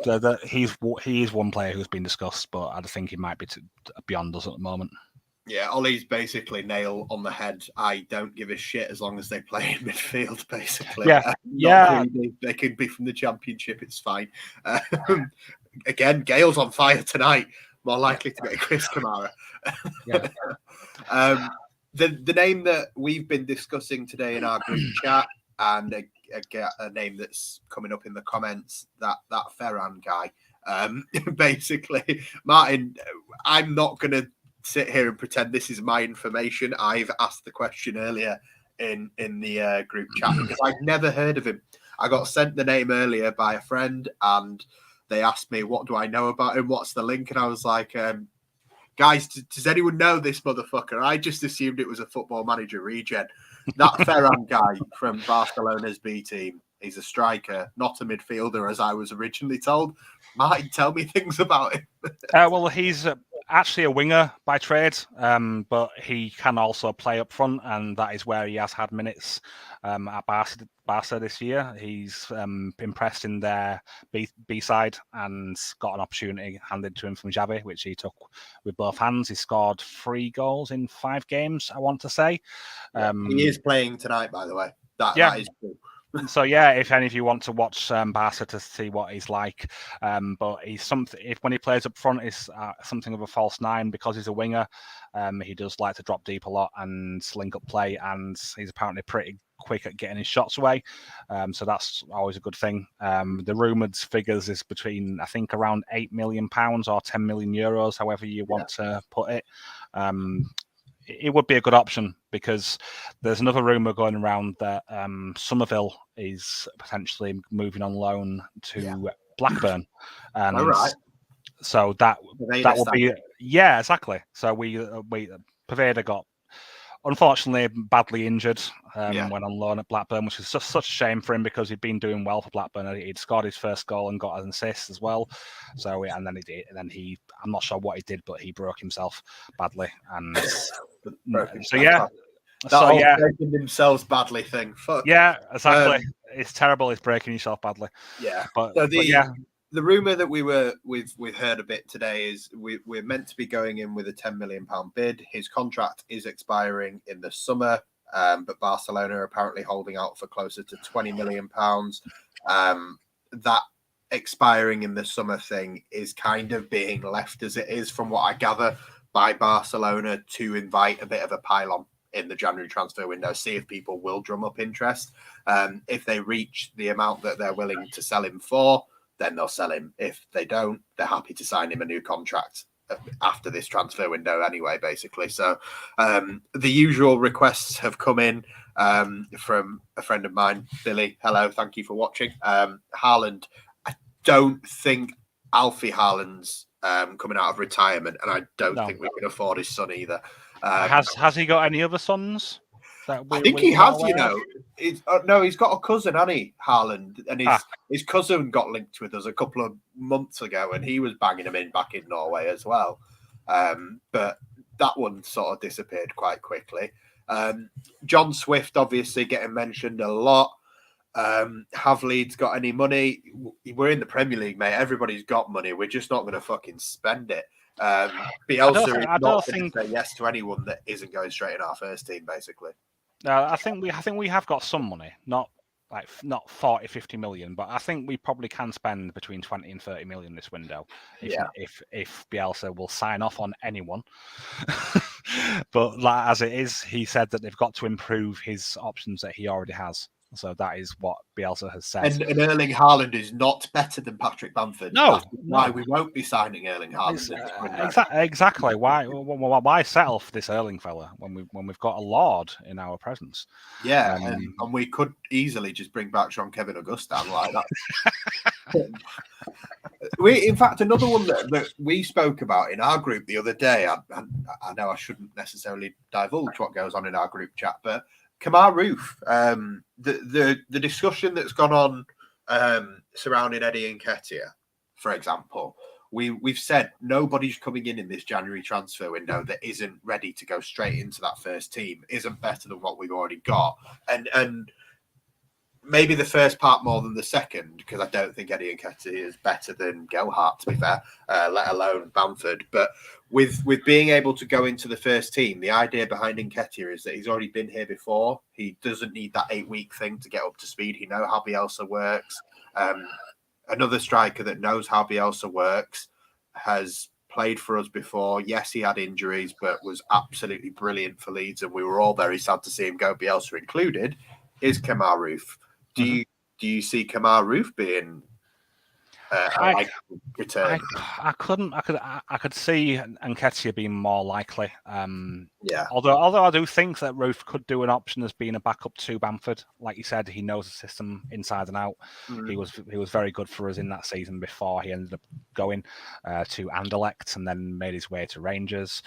he is one player who's been discussed, but I think he might be beyond us at the moment. Yeah, Ollie's basically nail on the head. I don't give a shit as long as they play in midfield, basically. Yeah. They could be from the Championship, it's fine. Again, Gale's on fire tonight. More likely to get 𝐘𝐔𝐅𝐂. Yeah. The name that we've been discussing today in our group chat, and a name that's coming up in the comments, that Ferran guy. Basically, Martin, I'm not going to sit here and pretend this is my information. I've asked the question earlier in the group chat because I've never heard of him. I got sent the name earlier by a friend, and they asked me, what do I know about him? What's the link? And I was like, guys, does anyone know this motherfucker? I just assumed it was a Football Manager regen. That Ferran guy from Barcelona's B team, he's a striker, not a midfielder, as I was originally told. Martin, tell me things about him. Well, he's actually a winger by trade, but he can also play up front, and that is where he has had minutes at Barca this year. He's impressed in their B side and got an opportunity handed to him from Xavi, which he took with both hands. He scored 3 goals in 5 games, I want to say. He is playing tonight, by the way. That is cool. So yeah, if any of you want to watch Barca to see what he's like, but he's something. When he plays up front, is something of a false 9 because he's a winger. He does like to drop deep a lot and link up play, and he's apparently pretty quick at getting his shots away. So that's always a good thing. The rumoured figures is between, I think, around £8 million or 10 million euros, however you want to put it. It would be a good option because there's another rumour going around that Somerville is potentially moving on loan to Blackburn, and so that will be exactly. So we Poveda got unfortunately badly injured when on loan at Blackburn, which is just such a shame for him because he'd been doing well for Blackburn. He'd scored his first goal and got an assist as well. So I'm not sure what he did, but he broke himself badly, and breaking themselves badly thing. Fuck. Yeah, exactly. It's terrible. It's breaking yourself badly. Yeah, but the rumor that we've heard a bit today is we're meant to be going in with a £10 million bid. His contract is expiring in the summer, but Barcelona are apparently holding out for closer to £20 million. That expiring in the summer thing is kind of being left as it is, from what I gather, by Barcelona to invite a bit of a pile-on in the January transfer window, see if people will drum up interest. If they reach the amount that they're willing to sell him for, then they'll sell him. If they don't, they're happy to sign him a new contract after this transfer window anyway, basically. So the usual requests have come in from a friend of mine, Billy. Hello, thank you for watching. Haaland, I don't think Alfie Haaland's coming out of retirement, and I don't think we can afford his son either. Has he got any other sons? I think he has, he's got a cousin, hasn't he, Haaland? And his cousin got linked with us a couple of months ago, and he was banging him in back in Norway as well. But that one sort of disappeared quite quickly. John Swift, obviously, getting mentioned a lot. Have Leeds got any money? We're in the Premier League, mate. Everybody's got money. We're just not going to fucking spend it. Bielsa is not going to say yes to anyone that isn't going straight in our first team, basically. I think we have got some money, not 40, 50 million, but I think we probably can spend between 20 and 30 million this window if Bielsa will sign off on anyone. But as it is, he said that they've got to improve his options that he already has. So that is what Bielsa has said. And Erling Haaland is not better than Patrick Bamford. No, why we won't be signing Erling Haaland. Exactly. Why settle for this Erling fella when we've got a Lord in our presence? Yeah, and we could easily just bring back Jean-Kevin Augustin like that. In fact, another one that we spoke about in our group the other day. I know I shouldn't necessarily divulge what goes on in our group chat, but 𝐘𝐜𝐲, the discussion that's gone on surrounding Eddie Nketiah, for example. We've said nobody's coming in this January transfer window that isn't ready to go straight into that first team, isn't better than what we've already got, and maybe the first part more than the second, because I don't think Eddie Nketiah is better than 𝐘𝐜𝐲, to be fair, let alone Bamford. But with being able to go into the first team, the idea behind Nketiah is that he's already been here before. He doesn't need that 8-week thing to get up to speed. He knows how Bielsa works. Another striker that knows how Bielsa works, has played for us before. Yes, he had injuries, but was absolutely brilliant for Leeds, and we were all very sad to see him go, Bielsa included, is 𝐘𝐜𝐲. Do you see 𝐘𝐜𝐲 being return? I could see Nketiah being more likely. Yeah. Although I do think that Roof could do an option as being a backup to Bamford. Like you said, he knows the system inside and out. He was very good for us in that season before he ended up going to Anderlecht and then made his way to Rangers.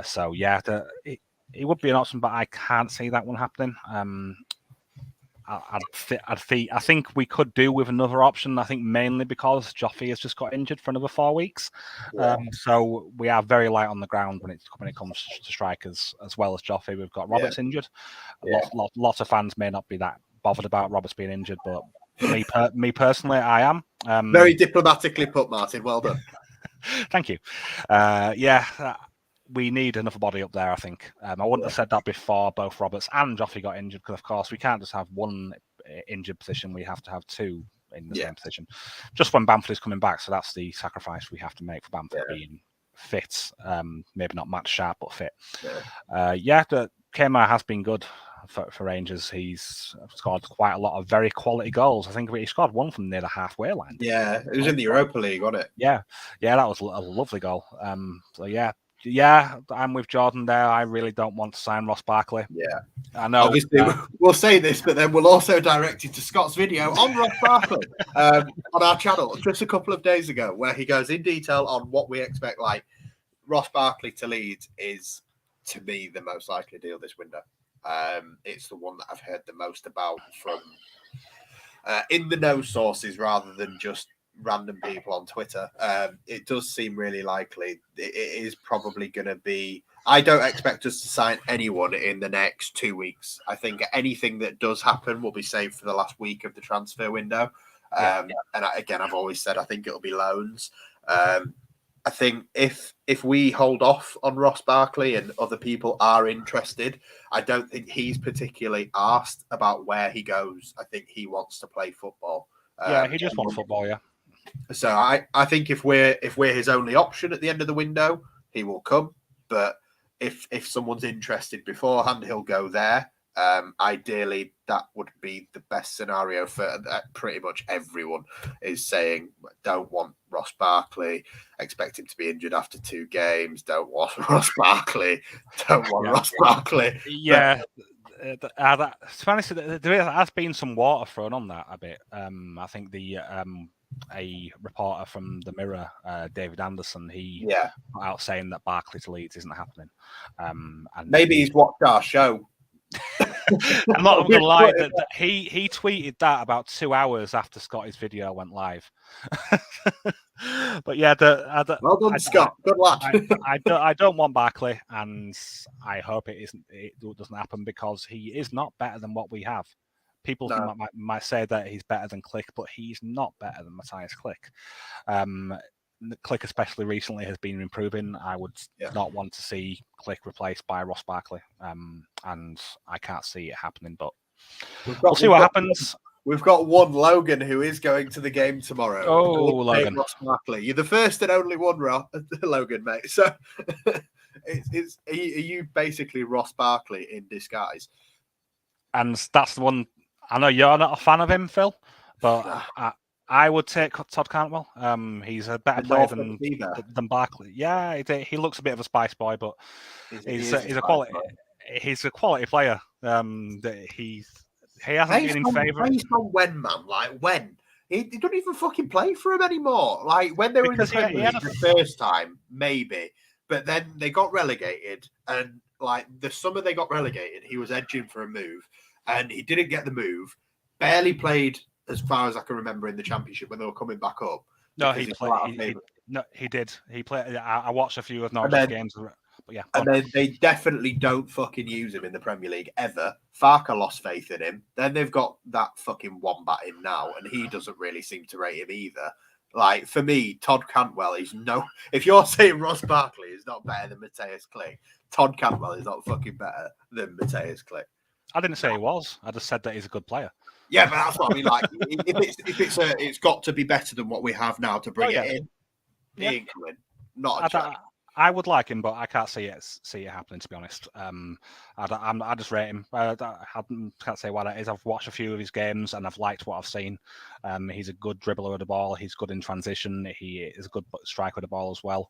So yeah, it would be an option, but I can't see that one happening. I think we could do with another option. I think mainly because Joffrey has just got injured for another 4 weeks. Yeah. So we are very light on the ground when it comes to strikers, as well as Joffrey. We've got Roberts injured. Yeah. Lots of fans may not be that bothered about Roberts being injured, but me personally, I am. Very diplomatically put, Martin. Well done. Thank you. We need another body up there, I think. I wouldn't have said that before both Roberts and Joffrey got injured, because, of course, we can't just have one injured position. We have to have two in the same position. Just when Bamford is coming back, so that's the sacrifice we have to make for Bamford being fit. Maybe not match sharp, but fit. 𝐘𝐜𝐲 has been good for Rangers. He's scored quite a lot of very quality goals. I think he scored one from near the halfway line. Yeah, it was in the Europa League, wasn't it? Yeah, that was a lovely goal. Yeah, I'm with Jordan there. I really don't want to sign Ross Barkley. Yeah, I know. Obviously, we'll say this, but then we'll also direct you to Scott's video on Ross Barkley on our channel just a couple of days ago, where he goes in detail on what we expect. Like, Ross Barkley to Leeds is, to me, the most likely deal this window. It's the one that I've heard the most about from in the know sources rather than just random people on Twitter. It does seem really likely. It is probably going to be. I don't expect us to sign anyone in the next 2 weeks. I think anything that does happen will be saved for the last week of the transfer window. And I've always said I think it'll be loans. I think if we hold off on Ross Barkley and other people are interested, I don't think he's particularly asked about where he goes. I think he wants to play football. He just wants football. Yeah. So I think if we're his only option at the end of the window, he will come. But if someone's interested beforehand, he'll go there. Ideally, that would be the best scenario for pretty much everyone is saying, don't want Ross Barkley, expect him to be injured after 2 games, don't want Ross Barkley, don't want Ross Barkley. Yeah. There has been some water thrown on that a bit. I think a reporter from the Mirror, David Anderson, he put out saying that Barkley to Leeds isn't happening. And maybe he's watched our show. I'm not going to lie. He tweeted that about 2 hours after Scotty's video went live. But yeah, well done, Scott. Good luck. I don't want Barkley, and I hope it doesn't happen, because he is not better than what we have. People might say that he's better than 𝐾𝐿, but he's not better than Matthias 𝐾𝐿. 𝐾𝐿, especially recently, has been improving. I would not want to see 𝐾𝐿 replaced by Ross Barkley, and I can't see it happening. But we'll see what happens. We've got one Logan who is going to the game tomorrow. Oh, Logan! Ross Barkley, you're the first and only one, Logan, mate. So, are you basically Ross Barkley in disguise? And that's the one. I know you're not a fan of him, Phil, but I would take Todd Cantwell. He's a better player than Barkley. Yeah, he looks a bit of a spice boy, but he's a quality. He's a quality player. He hasn't been in favour. Based on when, man, like when He doesn't even fucking play for him anymore. Like when they were in the Premier League the first time, maybe, but then they got relegated, and like the summer they got relegated, he was edging for a move, and he didn't get the move. Barely played as far as I can remember in the Championship when they were coming back up. No, he played. He did. He played. I watched a few of Norwich's games. But yeah, and they definitely don't fucking use him in the Premier League ever. Farke lost faith in him. Then they've got that fucking wombat in now, and he doesn't really seem to rate him either. Like for me, Todd Cantwell is no. If you're saying Ross Barkley is not better than Matthias 𝐾𝐿, Todd Cantwell is not fucking better than Matthias 𝐾𝐿. I didn't say he was. I just said that he's a good player. Yeah, but that's what I mean. Like, it's got to be better than what we have now to bring it in. He ain't coming. Not a chance. I would like him, but I can't see it happening. To be honest, I just rate him. I can't say why that is. I've watched a few of his games and I've liked what I've seen. He's a good dribbler of the ball. He's good in transition. He is a good striker of the ball as well.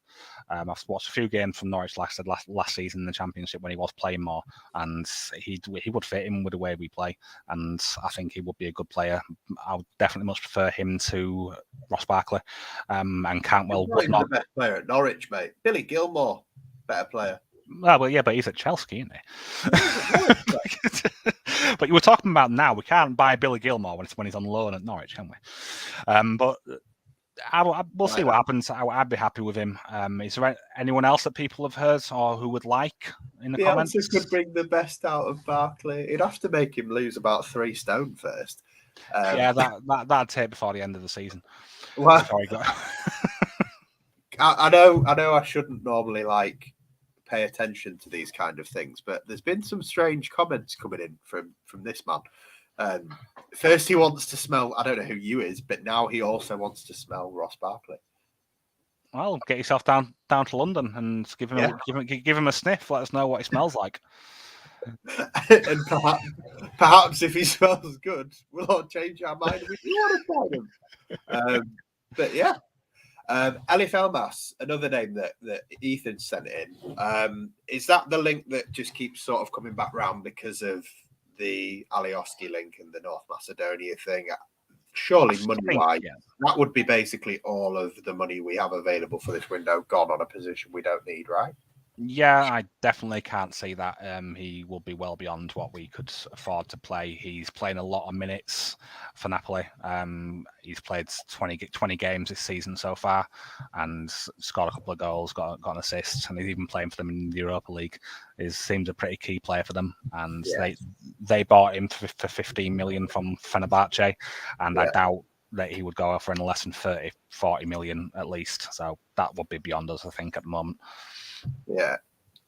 I've watched a few games from Norwich last season in the Championship when he was playing more, and he would fit in with the way we play. And I think he would be a good player. I would definitely much prefer him to Ross Barkley. And Cantwell would not the best player at Norwich, mate. Billy Gilmore, better player. Well, yeah, but he's at Chelsea, isn't he? But you were talking about now. We can't buy Billy Gilmore when he's on loan at Norwich, can we? But we'll see what happens. I'd be happy with him. Is there anyone else that people have heard or who would like in the comments? The answer could bring the best out of Barkley. He'd have to make him lose about 3 stone first. Yeah, that'd take before the end of the season. Well, I know I shouldn't normally pay attention to these kind of things, but there's been some strange comments coming in from this man. First he wants to smell, I don't know who you is, but now he also wants to smell Ross Barkley. Well, get yourself down to London and give him a sniff. Let us know what he smells like. And perhaps if he smells good, we'll all change our mind. We do want to try him. But yeah. Elif Elmas, another name that Ethan sent in. Is that the link that just keeps sort of coming back round because of the Alioski link and the North Macedonia thing? Surely money-wise, that would be basically all of the money we have available for this window gone on a position we don't need, right? Yeah, I definitely can't see that. He will be well beyond what we could afford to play. He's playing a lot of minutes for Napoli. He's played 20 games this season so far and scored a couple of goals, got an assist, and he's even playing for them in the Europa League. He seems a pretty key player for them. And they bought him for 15 million from Fenerbahce, and I doubt that he would go for less than 40 million at least. So that would be beyond us, I think, at the moment. Yeah,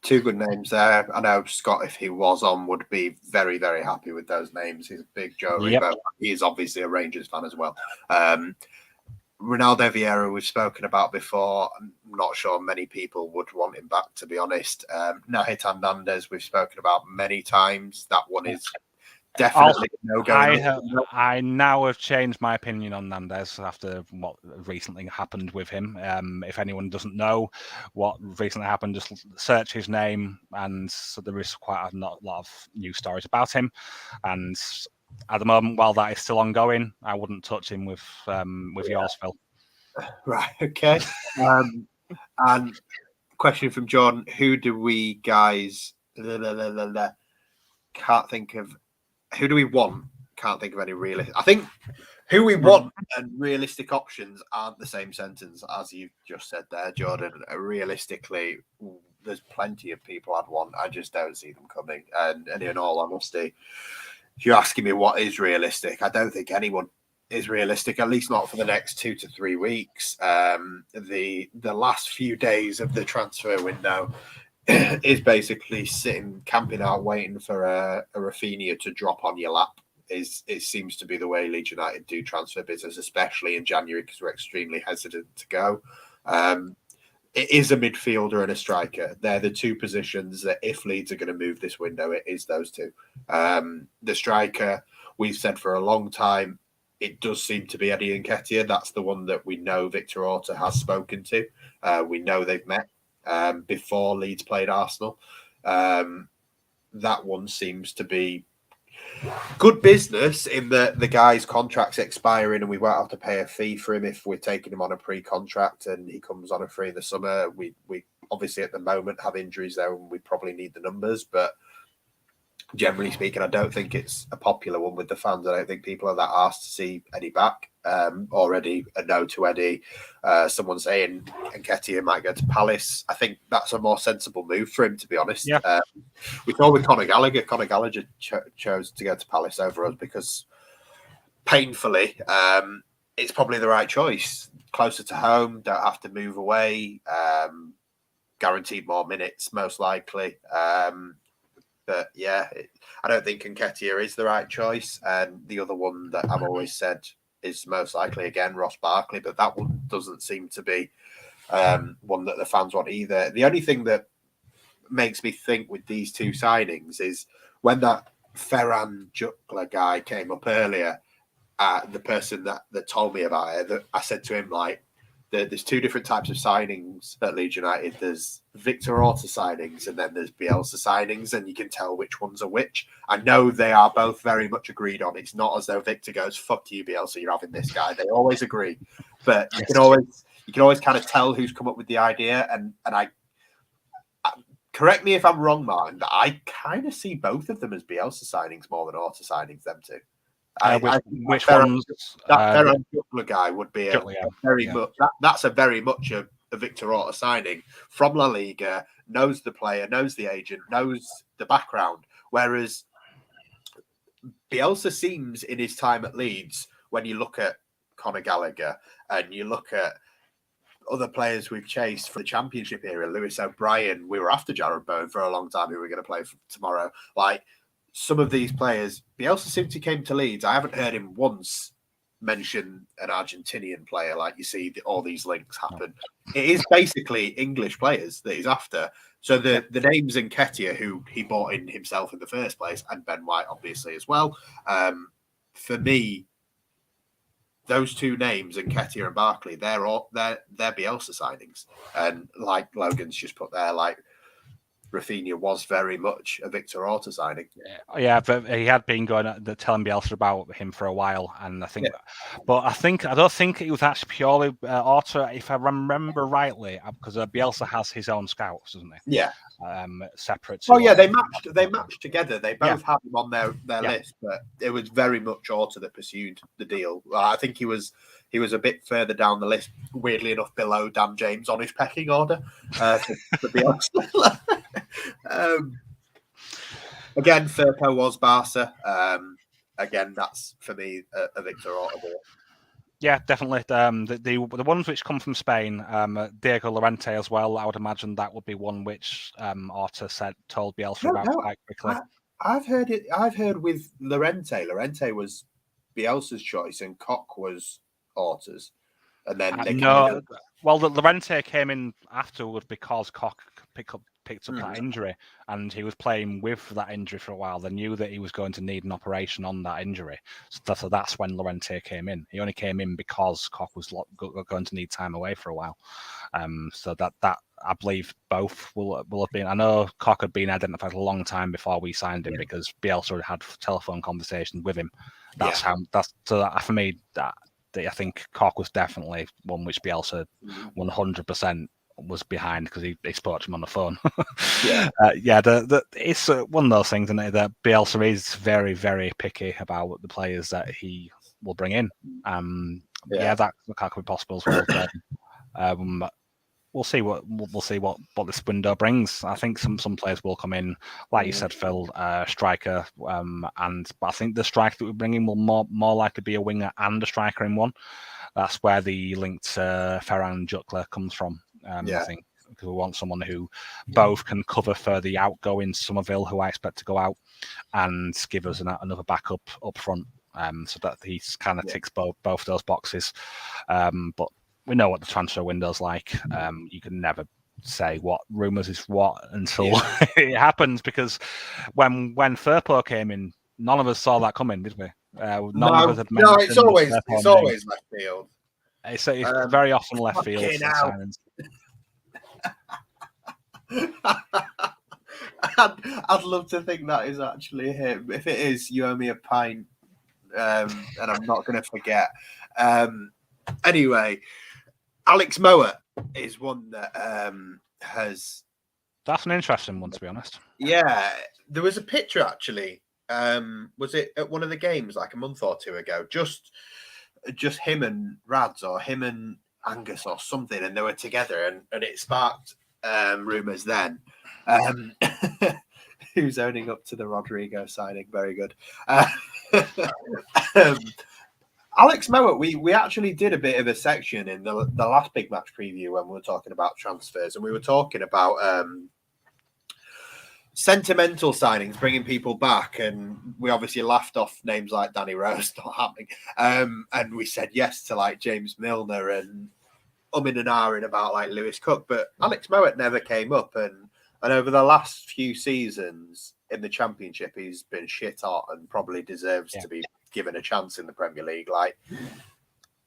2 good names there. I know Scott, if he was on, would be very, very happy with those names. He's a big Joe Rebo. He's obviously a Rangers fan as well. Ronaldo Vieira we've spoken about before. I'm not sure many people would want him back, to be honest. Nahit Hernandez we've spoken about many times. That one is definitely no go. I now have changed my opinion on Nandez after what recently happened with him. If anyone doesn't know what recently happened, just search his name, and so there is quite a lot of news stories about him. And at the moment, while that is still ongoing, I wouldn't touch him with yours, Phil. Right. Okay. And question from John: who do we guys can't think of? Who do we want? Can't think of any realistic. I think who we want and realistic options aren't the same sentence as you've just said there, Jordan. Realistically, there's plenty of people I'd want. I just don't see them coming. And in all honesty, if you're asking me what is realistic, I don't think anyone is realistic, at least not for the next 2 to 3 weeks. The last few days of the transfer window is basically camping out, waiting for a Rafinha to drop on your lap. It seems to be the way Leeds United do transfer business, especially in January, because we're extremely hesitant to go. It is a midfielder and a striker. They're the 2 positions that if Leeds are going to move this window, it is those 2. The striker, we've said for a long time, it does seem to be Eddie Nketiah. That's the one that we know Victor Orta has spoken to. We know they've met before Leeds played Arsenal. That one seems to be good business in that the guy's contract's expiring and we won't have to pay a fee for him if we're taking him on a pre-contract and he comes on a free in the summer. We obviously at the moment have injuries there and we probably need the numbers, but generally speaking, I don't think it's a popular one with the fans. I don't think people are that asked to see Eddie back. Already a no to Eddie. Someone saying 𝐘𝐻𝐿 might go to Palace. I think that's a more sensible move for him, to be honest. Yeah. We saw with Conor Gallagher. Conor Gallagher chose to go to Palace over us because painfully, it's probably the right choice. Closer to home, don't have to move away. Guaranteed more minutes, most likely. But yeah, I don't think 𝐘𝐻𝐿 is the right choice. And the other one that I've always said is most likely, again, Ross Barkley. But that one doesn't seem to be one that the fans want either. The only thing that makes me think with these two signings is when that Ferran Jutgla guy came up earlier, the person that told me about it, that I said to him, like, there's two different types of signings at Leeds United. There's Victor Orta signings and then there's Bielsa signings, and you can tell which ones are which. I know they are both very much agreed on. It's not as though Victor goes, "Fuck you, Bielsa, you're having this guy." They always agree, but you can always kind of tell who's come up with the idea. And I correct me if I'm wrong, Martin, but I kind of see both of them as Bielsa signings more than Orta signings. Them two. Which ones? That Ferran Jutgla guy would be much. That's a very much a Victor Orta signing from La Liga. Knows the player, knows the agent, knows the background. Whereas Bielsa seems in his time at Leeds, when you look at Conor Gallagher and you look at other players we've chased for the Championship era, Lewis O'Brien, we were after Jared Bowen for a long time, who we're going to play for tomorrow. Like, some of these players, Bielsa since he came to Leeds, I haven't heard him once mention an Argentinian player like you see all these links happen. It is basically English players that he's after. So the names in 𝐘𝐻𝐿, who he bought in himself in the first place, and Ben White obviously as well. For me, those two names in 𝐘𝐻𝐿 and Barkley, they're Bielsa signings. And like Logan's just put there, like, Rafinha was very much a Victor Orta signing. Yeah, but he had been going telling Bielsa about him for a while, and I don't think it was actually purely Orta, if I remember rightly, because Bielsa has his own scouts, doesn't he? Yeah. Separate. Oh yeah, they matched together. They both had him on their list, but it was very much Orta that pursued the deal. I think he was a bit further down the list, weirdly enough, below Dan James on his pecking order. To be honest. Again, 𝐵𝐿 was Barca. Again, that's for me a Victor Orta ball. Yeah, definitely. The ones which come from Spain, Diego Llorente as well. I would imagine that would be one which Orta told Bielsa about quite quickly. I've heard it. I've heard with Llorente. Llorente was Bielsa's choice, and 𝐾𝐲 was Orta's. And then Llorente came in afterward because 𝐾𝐲 picked up that injury, and he was playing with that injury for a while. They knew that he was going to need an operation on that injury, so that's when Llorente came in. He only came in because 𝐾𝐲 was going to need time away for a while. So that I believe both will have been. I know 𝐾𝐲 had been identified a long time before we signed him because Bielsa had telephone conversations with him. For me that. I think 𝐾𝐲 was definitely one which Bielsa 100% was behind because he spoke to him on the phone. It's one of those things, isn't it, that Bielsa is very, very picky about the players that he will bring in. That could be possible as well. We'll see what this window brings. I think some players will come in, like you said, Phil, striker, but I think the striker that we bring in will more likely be a winger and a striker in one. That's where the link to Ferran Jutgla comes from. I think because we want someone who both can cover for the outgoing Somerville, who I expect to go out, and give us another backup up front. So that he kind of ticks both those boxes. But we know what the transfer window's like. You can never say what rumours is what until it happens, because when 𝐵𝐿 came in, none of us saw that coming, did we? None of us had mentioned. No, it's always left field. It's very often left field. I'd love to think that is actually him. If it is, you owe me a pint, and I'm not going to forget. Anyway, Alex Mowat is one that has. That's an interesting one, to be honest. Yeah, there was a picture actually. Was it at one of the games like a month or two ago? Just him and Rads or him and Angus or something, and they were together, and it sparked rumours then. Who's owning up to the Rodrigo signing? Very good. Alex Mowat, we actually did a bit of a section in the last big match preview when we were talking about transfers, and we were talking about sentimental signings, bringing people back, and we obviously laughed off names like Danny Rose not happening, and we said yes to like James Milner and in and ahhing about like Lewis Cook, but Alex Mowat never came up, and over the last few seasons in the Championship, he's been shit hot and probably deserves to be given a chance in the Premier League. Like,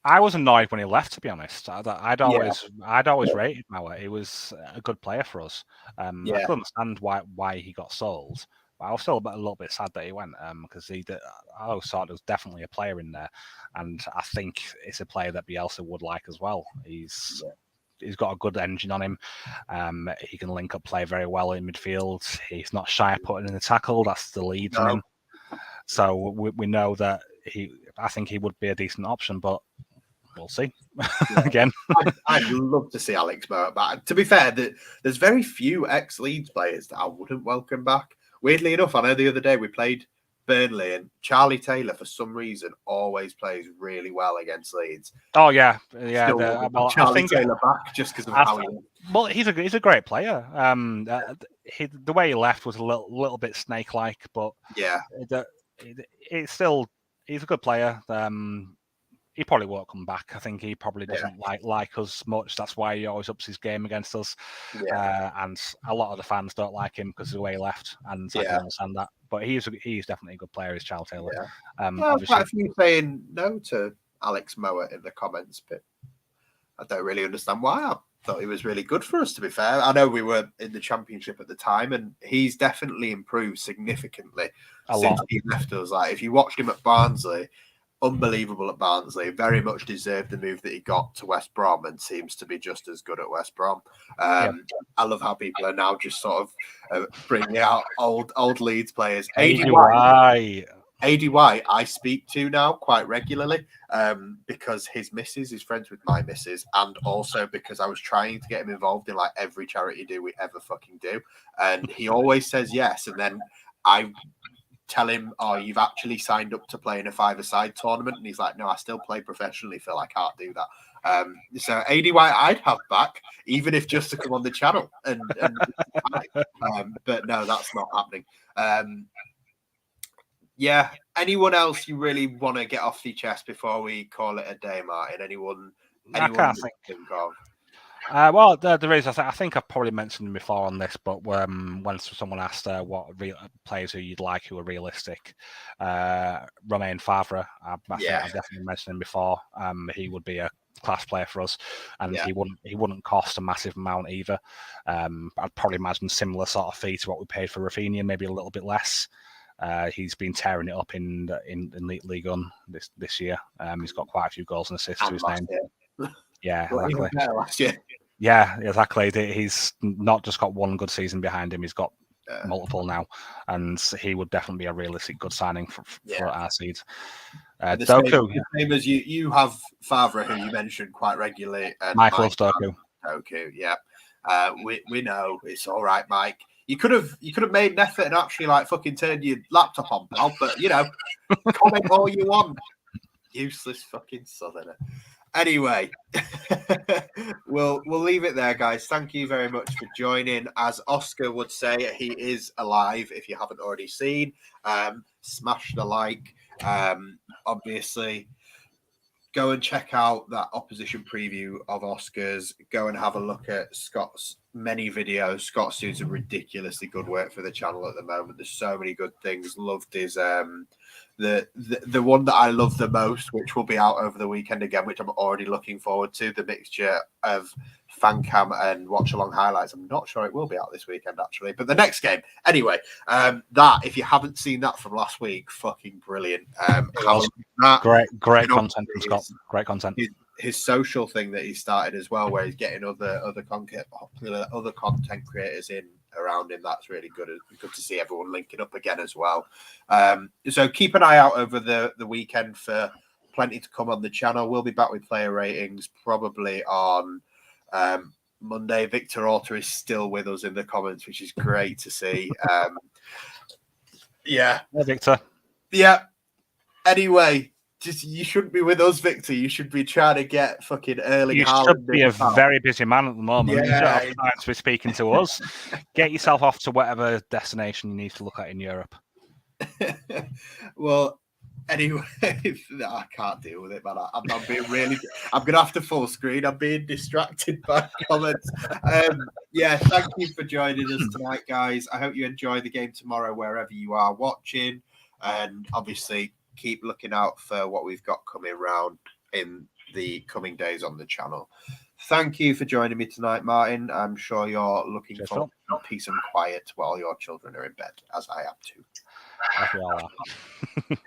I was annoyed when he left, to be honest. I'd always rated Mowat. He was a good player for us. I could understand why he got sold, but I was still a little bit sad that he went, because I always thought there was definitely a player in there, and I think it's a player that Bielsa would like as well. He's got a good engine on him. He can link up play very well in midfield. He's not shy of putting in the tackle. That's the Leeds in him. So we know that I think he would be a decent option, but we'll see. Again, I'd love to see Alex Mowat back. To be fair, there's very few ex-Leeds players that I wouldn't welcome back. Weirdly enough, I know the other day we played Burnley, and Charlie Taylor, for some reason, always plays really well against Leeds. Oh yeah. Charlie Taylor back just because of how he. Well, he's a great player. The way he left was a little bit snake-like, but it's still he's a good player. He probably won't come back. I think he probably doesn't like us much. That's why he always ups his game against us. And a lot of the fans don't like him because of the way he left, and I can understand that. But he's definitely a good player, is Charles Taylor. Quite a few saying no to Alex Mowat in the comments, but I don't really understand why. I thought he was really good for us, to be fair. I know we were in the Championship at the time, and he's definitely improved significantly since he left us. Like, if you watched him at Barnsley, unbelievable at Barnsley, very much deserved the move that he got to West Brom, and seems to be just as good at West Brom. I love how people are now just sort of bringing out old Leeds players. ADY, I speak to now quite regularly, because his missus is friends with my missus, and also because I was trying to get him involved in like every charity do we ever fucking do, and he always says yes, and then I tell him, "Oh, you've actually signed up to play in a five-a-side tournament," and he's like, "No, I still play professionally, Phil. I can't do that." So ADY, I'd have back, even if just to come on the channel, and but no, that's not happening. Anyone else you really want to get off your chest before we call it a day, Martin? Anyone I can't think of? Well, there is. I think I've probably mentioned them before on this, but when someone asked what players who you'd like who are realistic, Romain Favre, I think I've definitely mentioned him before. He would be a class player for us, and he wouldn't cost a massive amount either. I'd probably imagine similar sort of fee to what we paid for Rafinha, maybe a little bit less. He's been tearing it up in League One this year. He's got quite a few goals and assists to his name. Yeah, exactly. Last year. Yeah, exactly. He's not just got one good season behind him; he's got multiple now, and he would definitely be a realistic good signing for our seeds. Doku, the same as you have Favre, who you mentioned quite regularly. And Michael Doku. Doku, yeah. We know it's all right, Mike. You could have made an effort and actually like fucking turned your laptop on, pal. But comment all you want. Useless fucking southerner. Anyway, we'll leave it there, guys. Thank you very much for joining. As Oscar would say, he is alive. If you haven't already seen, smash the like. Obviously, go and check out that opposition preview of Oscar's. Go and have a look at Scott's many videos. Scott's doing some ridiculously good work for the channel at the moment. There's so many good things. Loved his the one that I love the most, which will be out over the weekend again, which I'm already looking forward to, the mixture of fan cam and watch along highlights. I'm not sure it will be out this weekend actually, but the next game anyway. That, if you haven't seen that from last week, fucking brilliant. Great content from Scott. Great content. His social thing that he started as well, where he's getting other content creators in around him. That's really good. Good to see everyone linking up again as well. So keep an eye out over the weekend for plenty to come on the channel. We'll be back with player ratings probably on Monday. Victor Orta is still with us in the comments, which is great to see. Yeah. Hey, Victor. Yeah. Anyway, you shouldn't be with us, Victor. You should be trying to get fucking early. You should be a very busy man at the moment. Yeah. You don't have time to be speaking to us. Get yourself off to whatever destination you need to look at in Europe. Well, anyway, I can't deal with it, man. I'm going to have to full screen. I'm being distracted by comments. Yeah, thank you for joining us tonight, guys. I hope you enjoy the game tomorrow wherever you are watching. And obviously, keep looking out for what we've got coming around in the coming days on the channel. Thank you for joining me tonight, Martin. I'm sure you're looking for peace and quiet while your children are in bed, as I am too. As we all are.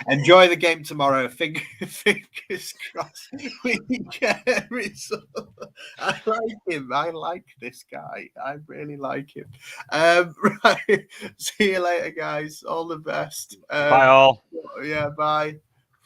Enjoy the game tomorrow. Fingers crossed we get a result. I like him. I like this guy. I really like him. Right. See you later, guys. All the best. Bye all. Yeah, bye.